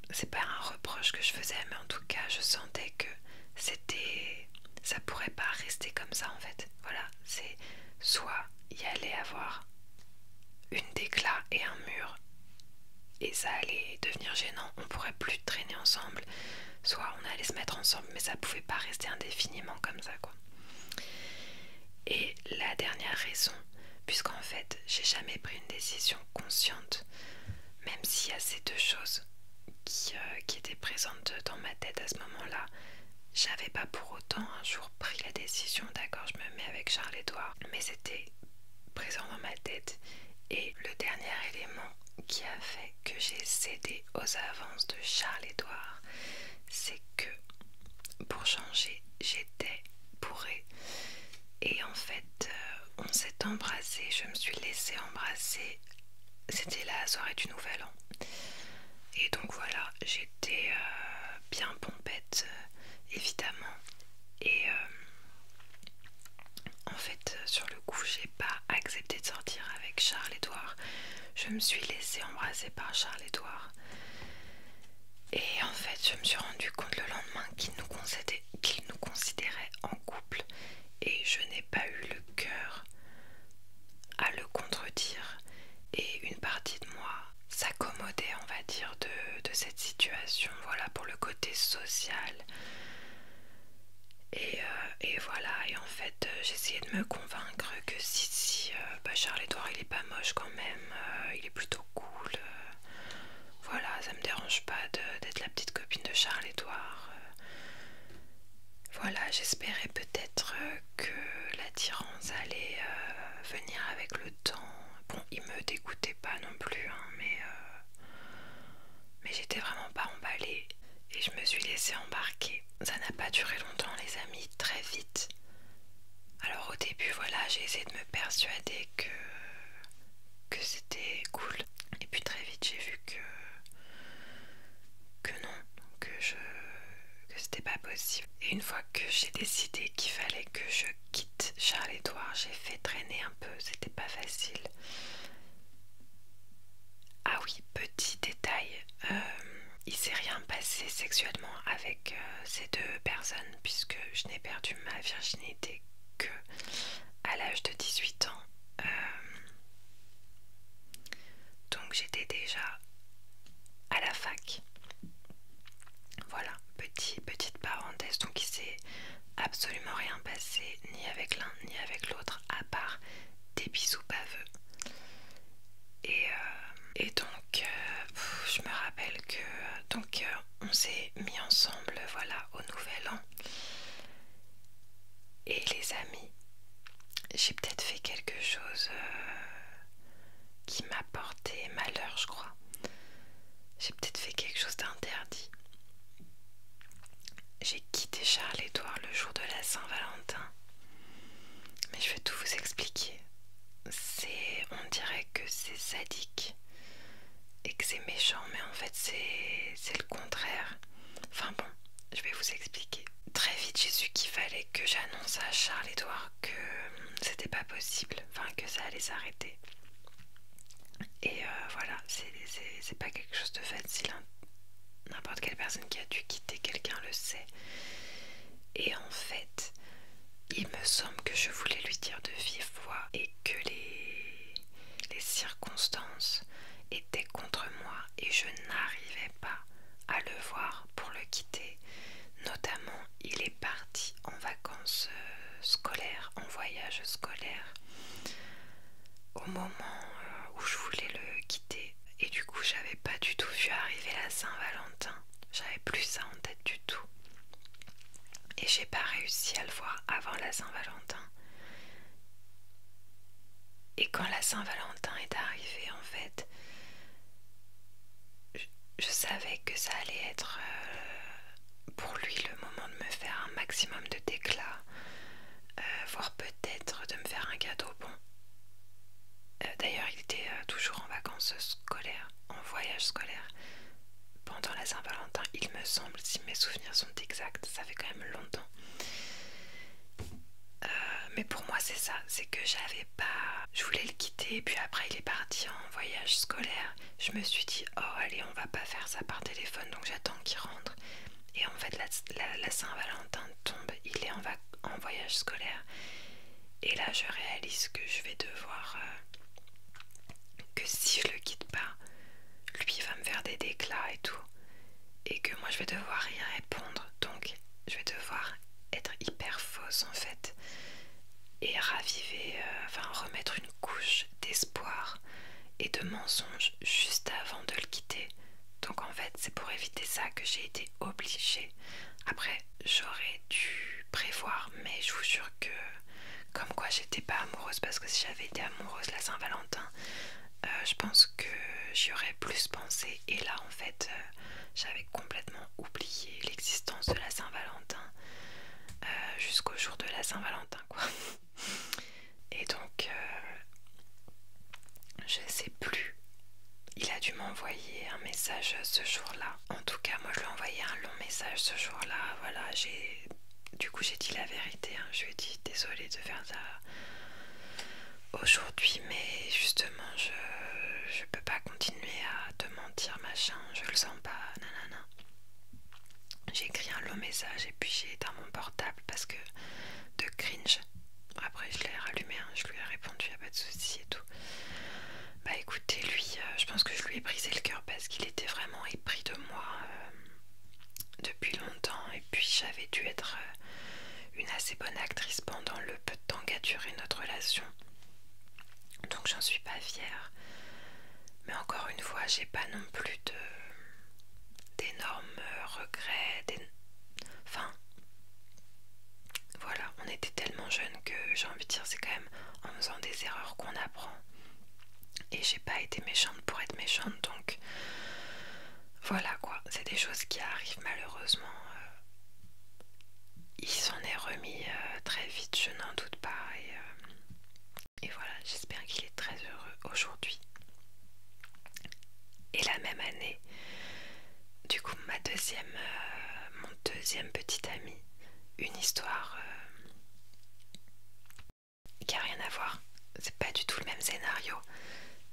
c'est pas un reproche que je faisais, mais en tout cas je sentais que ça pourrait pas rester comme ça en fait. Voilà, c'est soit il y allait avoir une déclat et un mur et ça allait devenir gênant, on pourrait plus traîner ensemble, soit on allait se mettre ensemble, mais ça pouvait pas rester indéfiniment comme ça quoi. Et la dernière raison, puisqu'en fait j'ai jamais pris une décision consciente, même s'il y a ces deux choses qui étaient présentes dans ma tête à ce moment-là, j'avais pas pour autant un jour pris la décision, d'accord, je me mets avec Charles-Édouard, mais c'était présent dans ma tête. Et le dernier élément qui a fait que j'ai cédé aux avances de Charles-Édouard, c'est que pour changer, j'étais bourrée. Et en fait, on s'est embrassé, je me suis laissée embrasser. C'était la soirée du Nouvel An. Et donc voilà, j'étais bien pompette, évidemment. Et en fait, sur le coup, j'ai pas accepté de sortir avec Charles-Édouard. Je me suis laissée embrasser par Charles-Édouard. Et en fait, je me suis rendu compte le lendemain qu'il nous considérait en couple. Et je n'ai pas eu le cœur à le contredire. Et une partie de moi s'accommodait, on va dire, de cette situation. Voilà, pour le côté social. Et voilà, et en fait j'essayais de me convaincre que si Charles-Édouard il est pas moche quand même, il est plutôt cool, voilà, ça me dérange pas d'être la petite copine de Charles-Édouard, voilà, j'espérais peut-être que l'attirance allait venir avec le temps. Bon, il me dégoûtait pas non plus, hein, mais j'étais vraiment pas emballée et je me suis laissée embarquer. Ça n'a pas duré longtemps les amis, très vite. Alors au début voilà, j'ai essayé de me persuader que c'était cool. Et puis très vite j'ai vu que non, que c'était pas possible. Et une fois que j'ai décidé qu'il fallait que je quitte Charles-Édouard, j'ai fait traîner un peu, c'était pas facile. Ah oui, petit détail, il s'est rien passé sexuellement avec ces deux personnes puisque je n'ai perdu ma virginité que à l'âge de 18 ans. Donc j'étais déjà à la fac. Voilà, petite parenthèse. Donc il s'est absolument rien passé ni avec l'un ni avec l'autre à part des bisous baveux. Et donc je me rappelle que on s'est mis ensemble voilà au Nouvel An. Et les amis, j'ai peut-être fait quelque chose qui m'a porté malheur, je crois. J'ai peut-être fait quelque chose d'interdit. J'ai quitté Charles-Édouard le jour de la Saint-Valentin. Mais je vais tout vous expliquer. On dirait que c'est sadique et que c'est méchant, mais en fait c'est le contraire. Enfin bon, je vais vous expliquer. Très vite j'ai su qu'il fallait que j'annonce à Charles-Édouard que c'était pas possible, enfin que ça allait s'arrêter. Et voilà, c'est pas quelque chose de facile, hein. N'importe quelle personne qui a dû quitter quelqu'un le sait. Et en fait, il me semble que je voulais lui dire de vive voix et que les circonstances étaient contre moi et je n'arrivais pas à le voir pour le quitter. Notamment, il est parti en vacances scolaires, en voyage scolaire, au moment où je voulais le quitter. Et du coup, j'avais pas du tout vu arriver la Saint-Valentin. J'avais plus ça en tête du tout. Et j'ai pas réussi à le voir avant la Saint-Valentin. Et quand la Saint-Valentin est arrivée, en fait, je savais que ça allait être pour lui le moment de me faire un maximum de souvenirs sont exacts, ça fait quand même longtemps. Mais pour moi c'est ça, c'est que j'avais pas... Je voulais le quitter, puis après il est parti en voyage scolaire. Je me suis dit, oh allez, on va pas faire ça par téléphone, donc j'attends qu'il rentre. Et en fait la Saint-Valentin tombe, il est en voyage scolaire. Et là je réalise que je vais devoir... que si je le quitte pas, lui il va me faire des déclats et tout. Et que moi je vais devoir y répondre. Donc je vais devoir être hyper fausse en fait. Et raviver, enfin remettre une couche d'espoir et de mensonges juste avant de le quitter. Donc en fait c'est pour éviter ça que j'ai été obligée. Après j'aurais dû prévoir, mais je vous jure que comme quoi j'étais pas amoureuse, parce que si j'avais été amoureuse la Saint-Valentin, je pense que j'y aurais plus pensé. Et là en fait j'avais complètement oublié l'existence de la Saint-Valentin jusqu'au jour de la Saint-Valentin quoi. Et donc je sais plus, il a dû m'envoyer un message ce jour-là. En tout cas moi je lui ai envoyé un long message ce jour-là. Voilà, du coup j'ai dit la vérité, hein. Je lui ai dit désolée de faire ça aujourd'hui, mais justement je peux pas continuer à te mentir machin, je le sens pas, nanana. J'ai écrit un long message et puis j'ai éteint mon portable parce que de cringe. Après je l'ai rallumé, hein. Je lui ai répondu, y a pas de souci et tout. Bah écoutez, lui, je pense que je lui ai brisé le cœur parce qu'il était vraiment épris de moi depuis longtemps. Et puis j'avais dû être une assez bonne actrice pendant le peu de temps qu'a duré notre relation. Donc j'en suis pas fière. Mais encore une fois, j'ai pas non plus d'énormes regrets. Enfin, voilà, on était tellement jeunes que j'ai envie de dire, c'est quand même en faisant des erreurs qu'on apprend. Et j'ai pas été méchante pour être méchante, donc voilà quoi, c'est des choses qui arrivent malheureusement. Il s'en est remis très vite, je n'en doute pas. Et voilà, j'espère qu'il est très heureux aujourd'hui. Et la même année, du coup, mon deuxième petit ami, une histoire qui a rien à voir. C'est pas du tout le même scénario.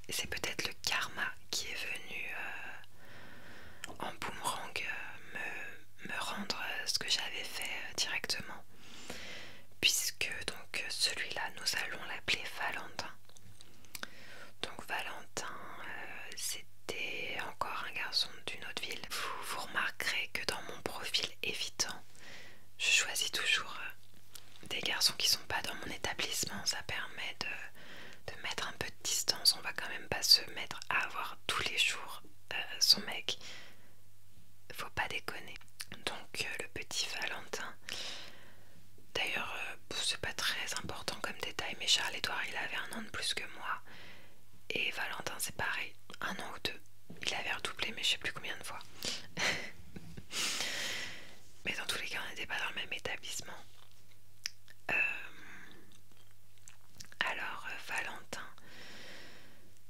C'est peut-être le karma qui est venu en boomerang me rendre ce que j'avais fait directement. Puisque donc celui-là, nous allons l'appeler Valentin. Donc Valentin, c'était encore un garçon d'une autre ville. Vous remarquerez que dans mon profil évitant, je choisis toujours des garçons qui sont pas dans mon établissement. Ça permet de mettre un peu de distance. On va quand même pas se mettre à avoir tous les jours son mec. Faut pas déconner. Donc le petit Valentin. D'ailleurs, c'est pas très important comme détail, mais Charles-Édouard il avait 1 an de plus que moi. Et Valentin c'est pareil, 1 an ou 2. Il avait redoublé, mais je sais plus combien de fois. Mais dans tous les cas, on n'était pas dans le même établissement. Alors, Valentin,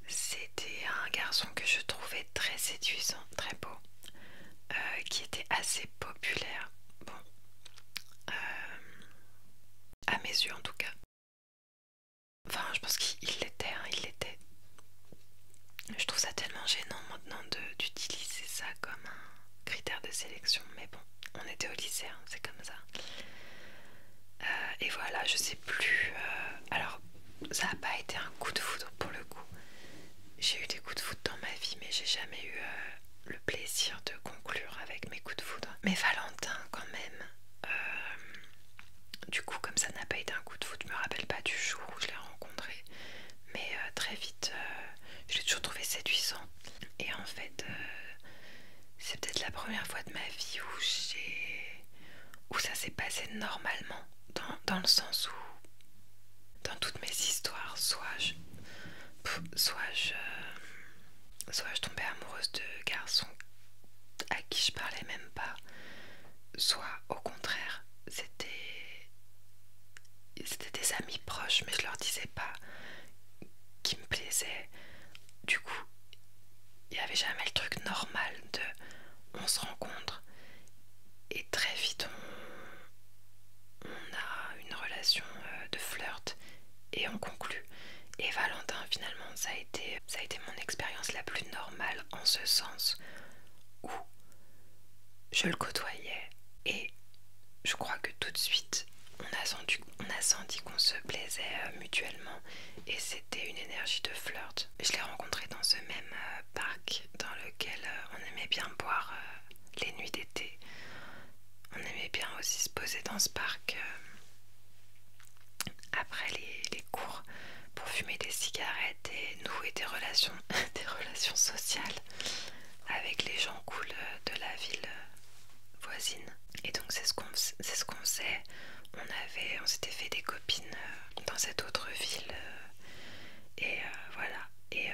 c'était un garçon que je trouvais très séduisant, très beau, qui était assez populaire. Bon, à mes yeux en tout cas. Enfin, je pense qu'il l'était, hein, il l'était. Je trouve ça tellement gênant maintenant d'utiliser ça comme un critère de sélection, mais bon, on était au lycée, hein, c'est comme ça. Et voilà, je sais plus. Alors, ça n'a pas été un coup de foudre pour le coup. J'ai eu des coups de foudre dans ma vie, mais j'ai jamais eu le plaisir de conclure avec mes coups de foudre. Mais Valentin, quand même. Du coup, comme ça n'a pas été un coup de foudre, je me rappelle pas du jour où je l'ai rencontré, mais très vite, je l'ai toujours trouvé séduisant. Et en fait, c'est peut-être la première fois de ma vie où ça s'est passé normalement, dans le sens où, dans toutes mes histoires, soit je tombais amoureuse de garçons à qui je parlais même pas, soit au contraire, c'était des amis proches, mais je leur disais pas qui me plaisaient. Du coup, il n'y avait jamais le truc normal de on se rencontre ça a été mon expérience la plus normale en ce sens où je le côtoyais et je crois que tout de suite on a senti qu'on se plaisait mutuellement et c'était une énergie de flirt. Je l'ai rencontré dans ce même parc dans lequel on aimait bien boire les nuits d'été. On aimait bien aussi se poser dans ce parc après les cours pour fumer des cigarettes et nouer des relations, des relations sociales avec les gens cool de la ville voisine. Et donc c'est ce qu'on faisait. On s'était fait des copines dans cette autre ville et voilà. Et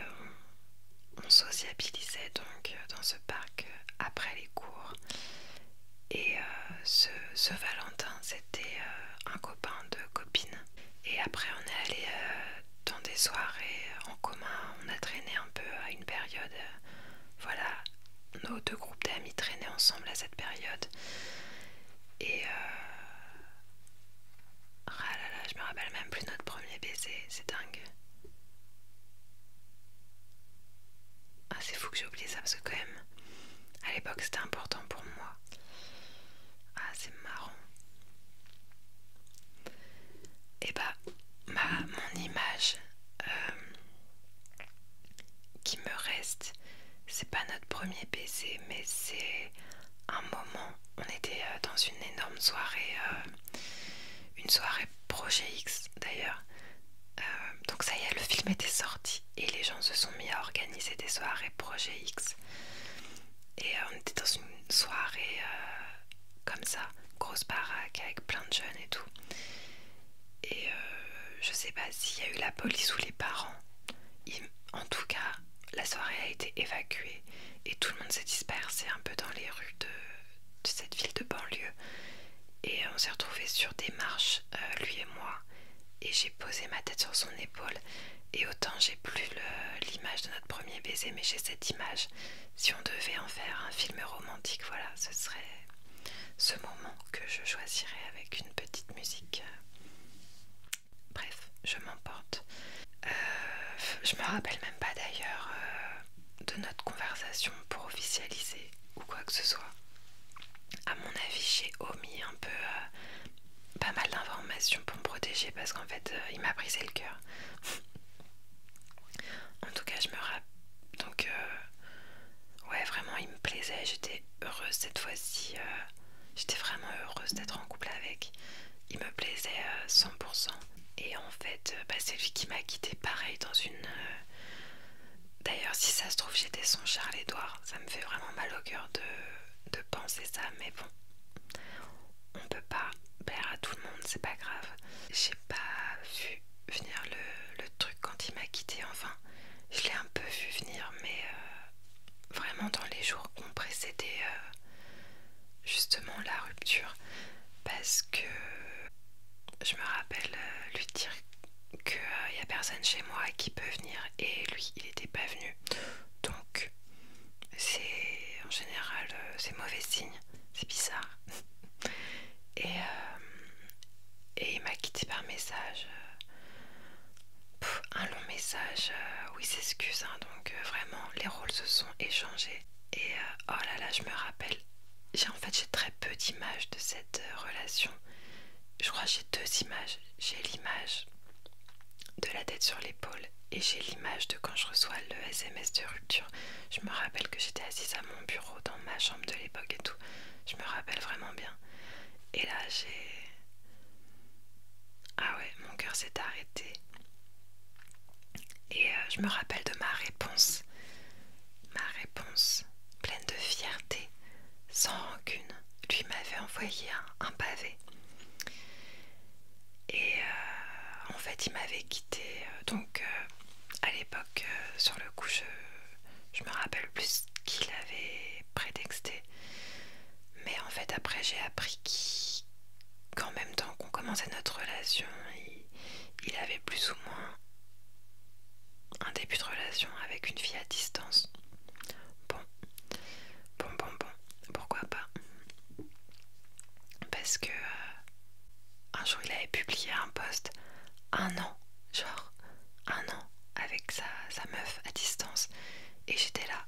on sociabilisait donc dans ce parc après les cours. Et ce Valentin, c'était un copain de copine. Et après, on est allé dans des soirées en commun. On a traîné un peu à une période. Voilà, nos deux groupes d'amis traînaient ensemble à cette période. Et ah là là, je me rappelle même plus de notre premier baiser. C'est dingue. Ah, c'est fou que j'ai oublié ça parce que quand même, à l'époque, c'était important pour moi. Ah, c'est marrant. Et bah, mon image qui me reste, c'est pas notre premier baiser, mais c'est un moment. On était dans une énorme soirée, une soirée Projet X d'ailleurs. Donc ça y est, le film était sorti et les gens se sont mis à organiser des soirées Projet X. Et on était dans une soirée comme ça, grosse baraque avec plein de jeunes et tout. Et je sais pas s'il y a eu la police ou les parents. En tout cas, la soirée a été évacuée et tout le monde s'est dispersé un peu dans les rues de cette ville de banlieue. Et on s'est retrouvés sur des marches, lui et moi. Et j'ai posé ma tête sur son épaule. Et autant j'ai plus l'image de notre premier baiser, mais j'ai cette image. Si on devait en faire un film romantique, voilà, ce serait ce moment que je choisirais avec une petite musique. Bref, je m'emporte. Je me rappelle même pas d'ailleurs de notre conversation pour officialiser ou quoi que ce soit. À mon avis, j'ai omis un peu pas mal d'informations pour me protéger parce qu'en fait, il m'a brisé le cœur. En tout cas, je me rappelle. Donc, ouais, vraiment, il me plaisait. J'étais heureuse cette fois-ci. J'étais vraiment heureuse d'être en couple avec. Il me plaisait 100%. Et en fait, bah, c'est lui qui m'a quittée pareil dans une... D'ailleurs, si ça se trouve, j'étais son Charles-Édouard. Ça me fait vraiment mal au cœur de penser ça. Mais bon, on peut pas plaire à tout le monde, c'est pas grave. J'ai pas vu venir le truc quand il m'a quittée. Enfin, je l'ai un peu vu venir, mais vraiment dans les jours qui ont précédé justement la rupture. Parce que je me rappelle lui dire qu'il n'y a personne chez moi qui peut venir et lui il était pas venu. Donc c'est en général c'est mauvais signe, c'est bizarre. Et il m'a quitté par message. Un long message où il s'excuse, hein, donc vraiment les rôles se sont échangés. Et oh là là, je me rappelle, j'ai très peu d'images de cette relation. Je crois que j'ai deux images. J'ai l'image de la tête sur l'épaule et j'ai l'image de quand je reçois le SMS de rupture. Je me rappelle que j'étais assise à mon bureau dans ma chambre de l'époque et tout. Je me rappelle vraiment bien. Et là j'ai... Ah ouais, mon cœur s'est arrêté. Et je me rappelle de ma réponse. Ma réponse pleine de fierté, sans rancune. Lui m'avait envoyé un pavé. Et en fait il m'avait quitté. Donc à l'époque, sur le coup, je me rappelle plus qu'il avait prétexté. Mais en fait après j'ai appris qu'en même temps qu'on commençait notre relation, il avait plus ou moins un début de relation avec une fille à distance. Bon, pourquoi pas? Parce que un jour il avait publié un post, un an avec sa meuf à distance. Et j'étais là,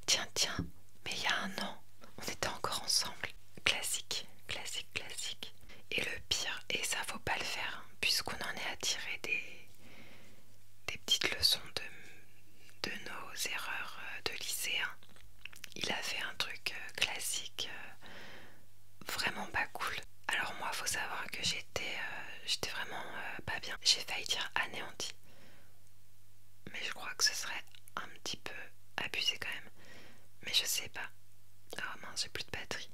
tiens, mais il y a un an, on était encore ensemble. Classique, classique, classique. Et le pire, et ça faut pas le faire, hein, puisqu'on en est à tirer des petites leçons de nos erreurs de lycéen. Il a fait un truc classique, vraiment pas cool. Alors moi, faut savoir que j'étais vraiment pas bien. J'ai failli dire anéanti, mais je crois que ce serait un petit peu abusé quand même. Mais je sais pas. Oh mince, j'ai plus de batterie.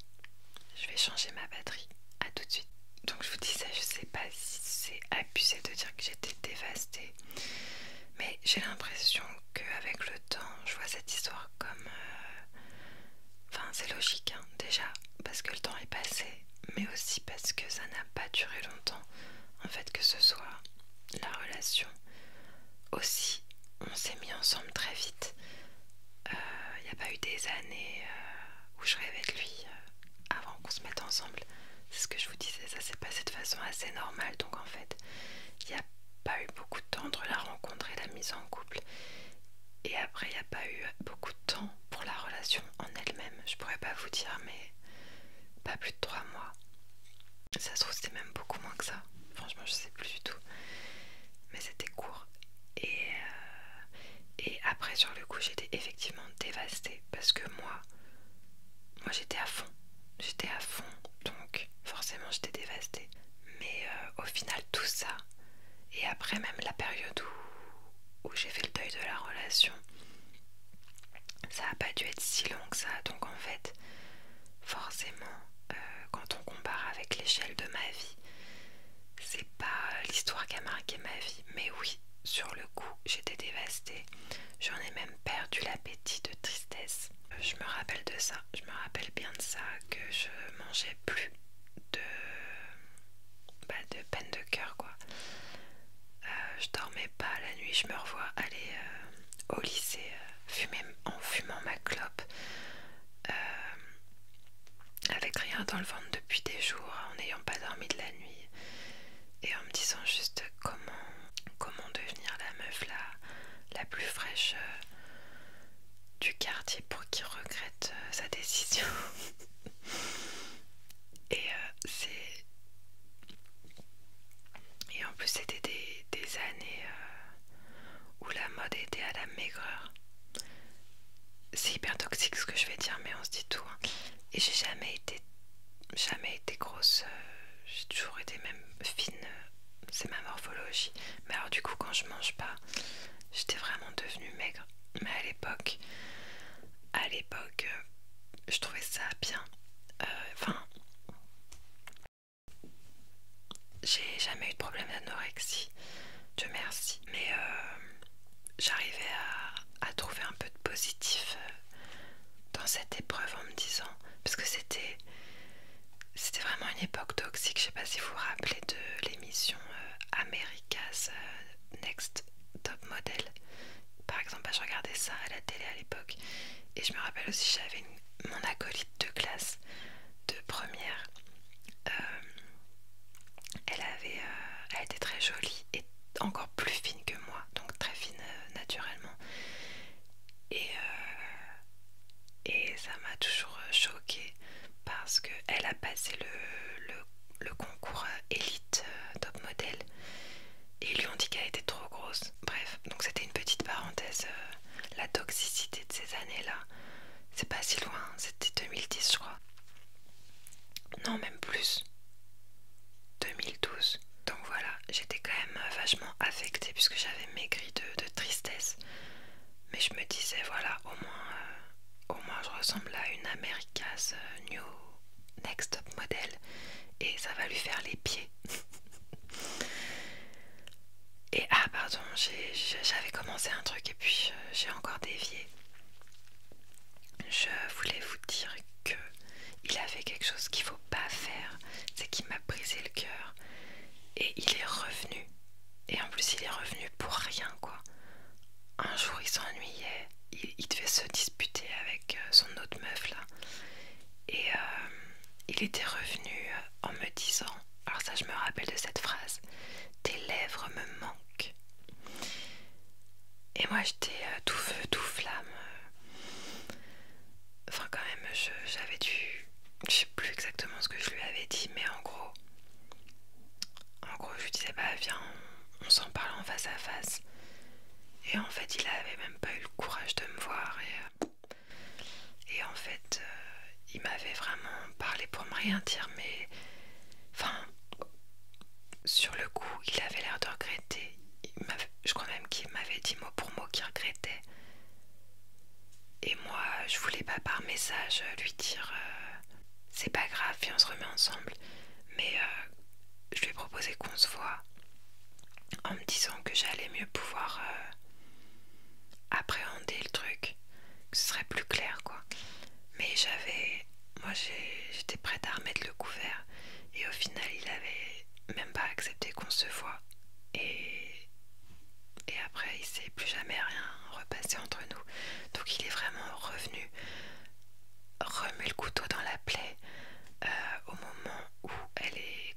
Je vais changer ma batterie. À tout de suite. Donc je vous disais, je sais pas si c'est abusé de dire que j'étais dévastée, mais j'ai l'impression qu'avec le temps, je vois cette histoire comme... Enfin, c'est logique, hein, déjà, parce que le temps est passé, mais aussi parce que ça n'a pas duré longtemps. En fait, que ce soit la relation. Aussi, on s'est mis ensemble très vite. Il n'y a pas eu des années où je rêvais de lui avant qu'on se mette ensemble. C'est ce que je vous disais, ça s'est passé de façon assez normale. Donc en fait, il n'y a pas eu beaucoup de temps entre la rencontre et la mise en couple. Et après, il n'y a pas eu beaucoup de temps pour la relation en elle-même. Je pourrais pas vous dire, mais pas plus de 3 mois. Ça se trouve, c'était même beaucoup moins que ça. Franchement, je sais plus du tout. Mais c'était court. Et après, sur le coup, j'étais effectivement dévastée. Parce que moi j'étais à fond. J'étais à fond. Donc, forcément, j'étais dévastée. Mais au final, tout ça, et après même la période où j'ai fait le deuil de la relation, ça n'a pas dû être si long que ça. Donc en fait, forcément, quand on compare avec l'échelle de ma vie, c'est pas l'histoire qui a marqué ma vie. Mais oui, sur le coup, j'étais dévastée. J'en ai même perdu l'appétit de tristesse. Je me rappelle de ça, je me rappelle bien de ça, que je mangeais plus de, de peine de cœur quoi. Je dormais pas la nuit, je me revois aller au lycée en fumant ma clope, avec rien dans le ventre depuis des jours, en n'ayant pas dormi de la nuit, et en me disant juste comment devenir la meuf la plus fraîche du quartier pour qu'il regrette sa décision. Et et en plus c'était des années où la mode était à la maigreur. C'est hyper toxique ce que je vais dire, mais on se dit tout, hein. Et j'ai jamais été grosse, j'ai toujours été même fine, c'est ma morphologie. Mais alors du coup quand je mange pas, j'étais vraiment devenue maigre. Mais à l'époque, je trouvais ça bien. Enfin, j'ai jamais eu de problème d'anorexie, Dieu merci. Mais j'arrivais à trouver un peu de positif dans cette épreuve en me disant, parce que c'était vraiment une époque toxique. Je sais pas si vous vous rappelez de l'émission America's Next Top Model. Par exemple, je regardais ça à la télé à l'époque. Et je me rappelle aussi, j'avais mon acolyte de classe de première. Elle était très jolie et encore plus fine que moi, donc très fine naturellement. Et ça m'a toujours choquée parce qu'elle a passé le concours élite top modèle et ils lui ont dit qu'elle était trop grosse. Bref, donc c'était une petite parenthèse. La toxicité de ces années-là, c'est pas si loin, c'était 2010 je crois. Non, même plus. 2012. Donc voilà, j'étais quand même vachement affectée puisque j'avais maigri de tristesse. Mais je me disais, voilà, au moins je ressemble à une America's New Next Top Model et ça va lui faire les pieds. Et ah pardon, j'avais commencé un truc et puis j'ai encore dévié. Je voulais vous dire que il a fait quelque chose qu'il faut pas faire, c'est qu'il m'a brisé le cœur et il est revenu. Et en plus il est revenu pour rien quoi. Un jour il s'ennuyait, il devait se disputer avec son autre meuf là. Et il était revenu en me disant, alors ça je me rappelle de cette phrase, tes lèvres me manquent. Et ça m'a toujours choquée parce que elle avait 20 ans, elle avait 21 ans, et elle avait 20 ans. Et je me rappelle de cette phrase, tes lèvres me manquent. Et ça m'a toujours choquée parce que elle avait 20 ans, elle avait 21 ans, et elle avait 20 ans. Et je me rappelle de cette phrase, tes lèvres me manquent. moi j'étais tout feu, tout flamme. Enfin quand même, j'avais dû... Je sais plus exactement ce que je lui avais dit, mais en gros je lui disais bah viens, on s'en parle en face à face. Et en fait il avait même pas eu le courage de me voir et en fait il m'avait vraiment parlé pour me rien dire, mais enfin sur le coup il avait l'air de regretter. Je crois même qu'il m'avait dit mot pour mot qu'il regrettait. Et moi je voulais pas par message lui dire c'est pas grave, viens on se remet ensemble, mais je lui ai proposé qu'on se voit en me disant que j'allais mieux pouvoir appréhender le truc, que ce serait plus clair quoi. Mais moi j'étais prête à remettre le couvert et au final il avait même pas accepté qu'on se voit et après il s'est plus jamais rien repassé entre nous. Donc il est vraiment revenu remuer le couteau dans la plaie au moment où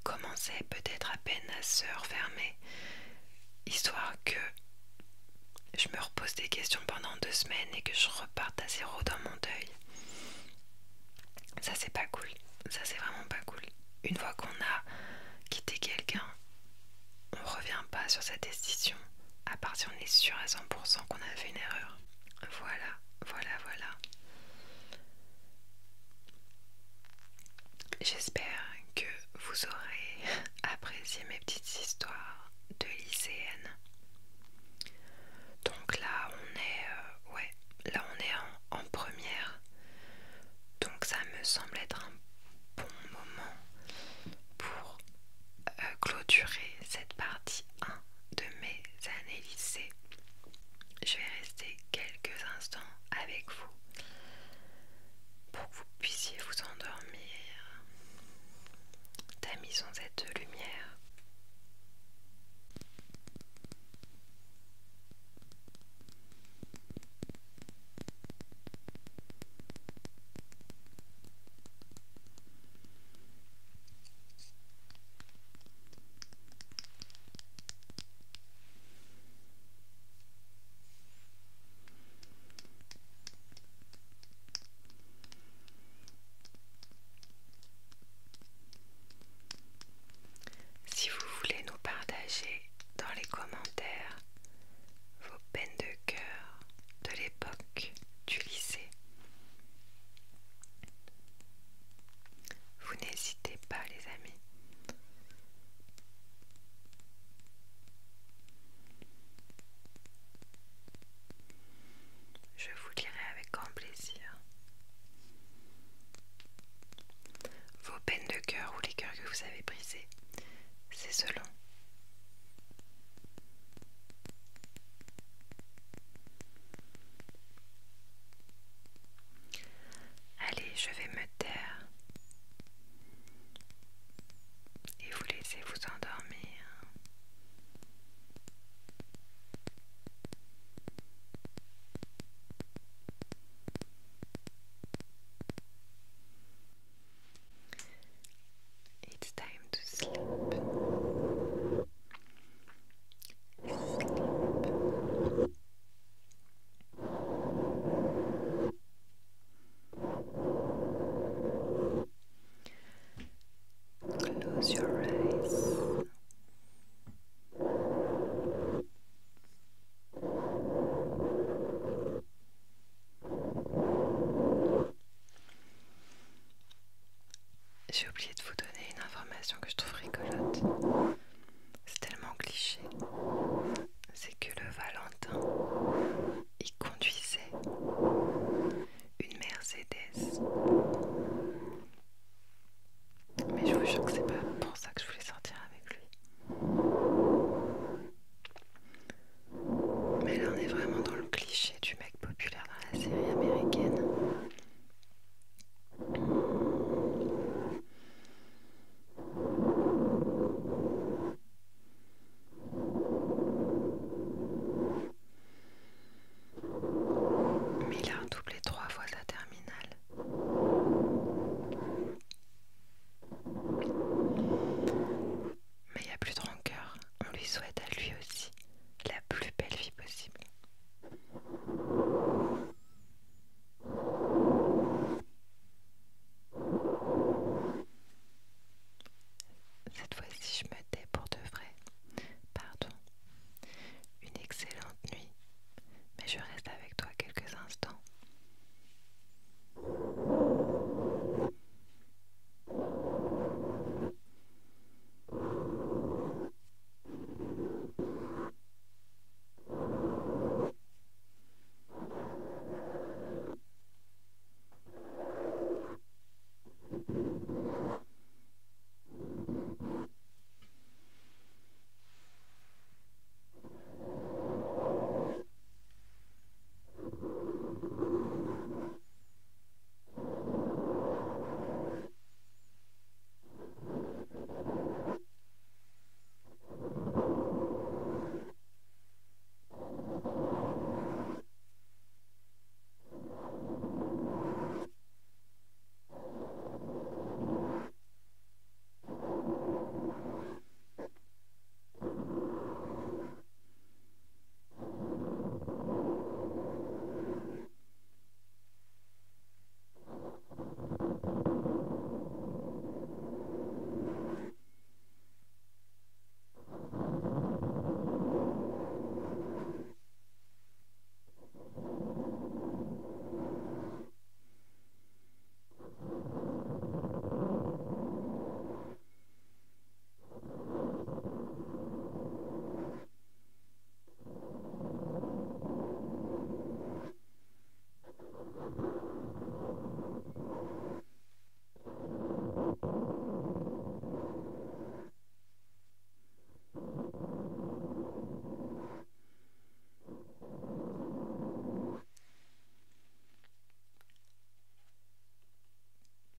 commençait peut-être à peine à se refermer, histoire que je me repose des questions pendant 2 semaines et que je reparte à zéro dans mon deuil. Ça c'est pas cool, ça c'est vraiment pas cool. Une fois qu'on a quitté quelqu'un, on revient pas sur sa décision, à part si on est sûr à 100% qu'on a fait une erreur. Voilà, voilà, voilà. J'espère que vous aurez apprécié mes petites histoires de lycéenne. Donc là on est en première. Donc ça me semble être un bon moment pour clôturer cette partie 1 de mes années lycée. Je vais rester quelques instants avec vous pour que vous puissiez vous endormir. Tamisons cette lumière. Si vous voulez nous partager dans les commentaires vos peines de cœur de l'époque du lycée, vous n'hésitez pas les amis. Je vous lirai avec grand plaisir vos peines de cœur ou les cœurs que vous avez brisés. C'est selon. Allez, je vais me taire et vous laisser vous endormir. It's time to sleep. Close your eyes. J'ai oublié de vous donner une information que je trouve rigolote. C'est tellement cliché. C'est que le Valentin, il conduisait une Mercedes. Mais je vous jure que c'est pas pour ça que je voulais sortir avec lui. Mais là on est vraiment dans le cliché du mec populaire dans la série américaine. Mais il a redoublé 3 fois sa terminale. Mais il n'y a plus de rancœur. On lui souhaite à lui aussi la plus belle vie possible.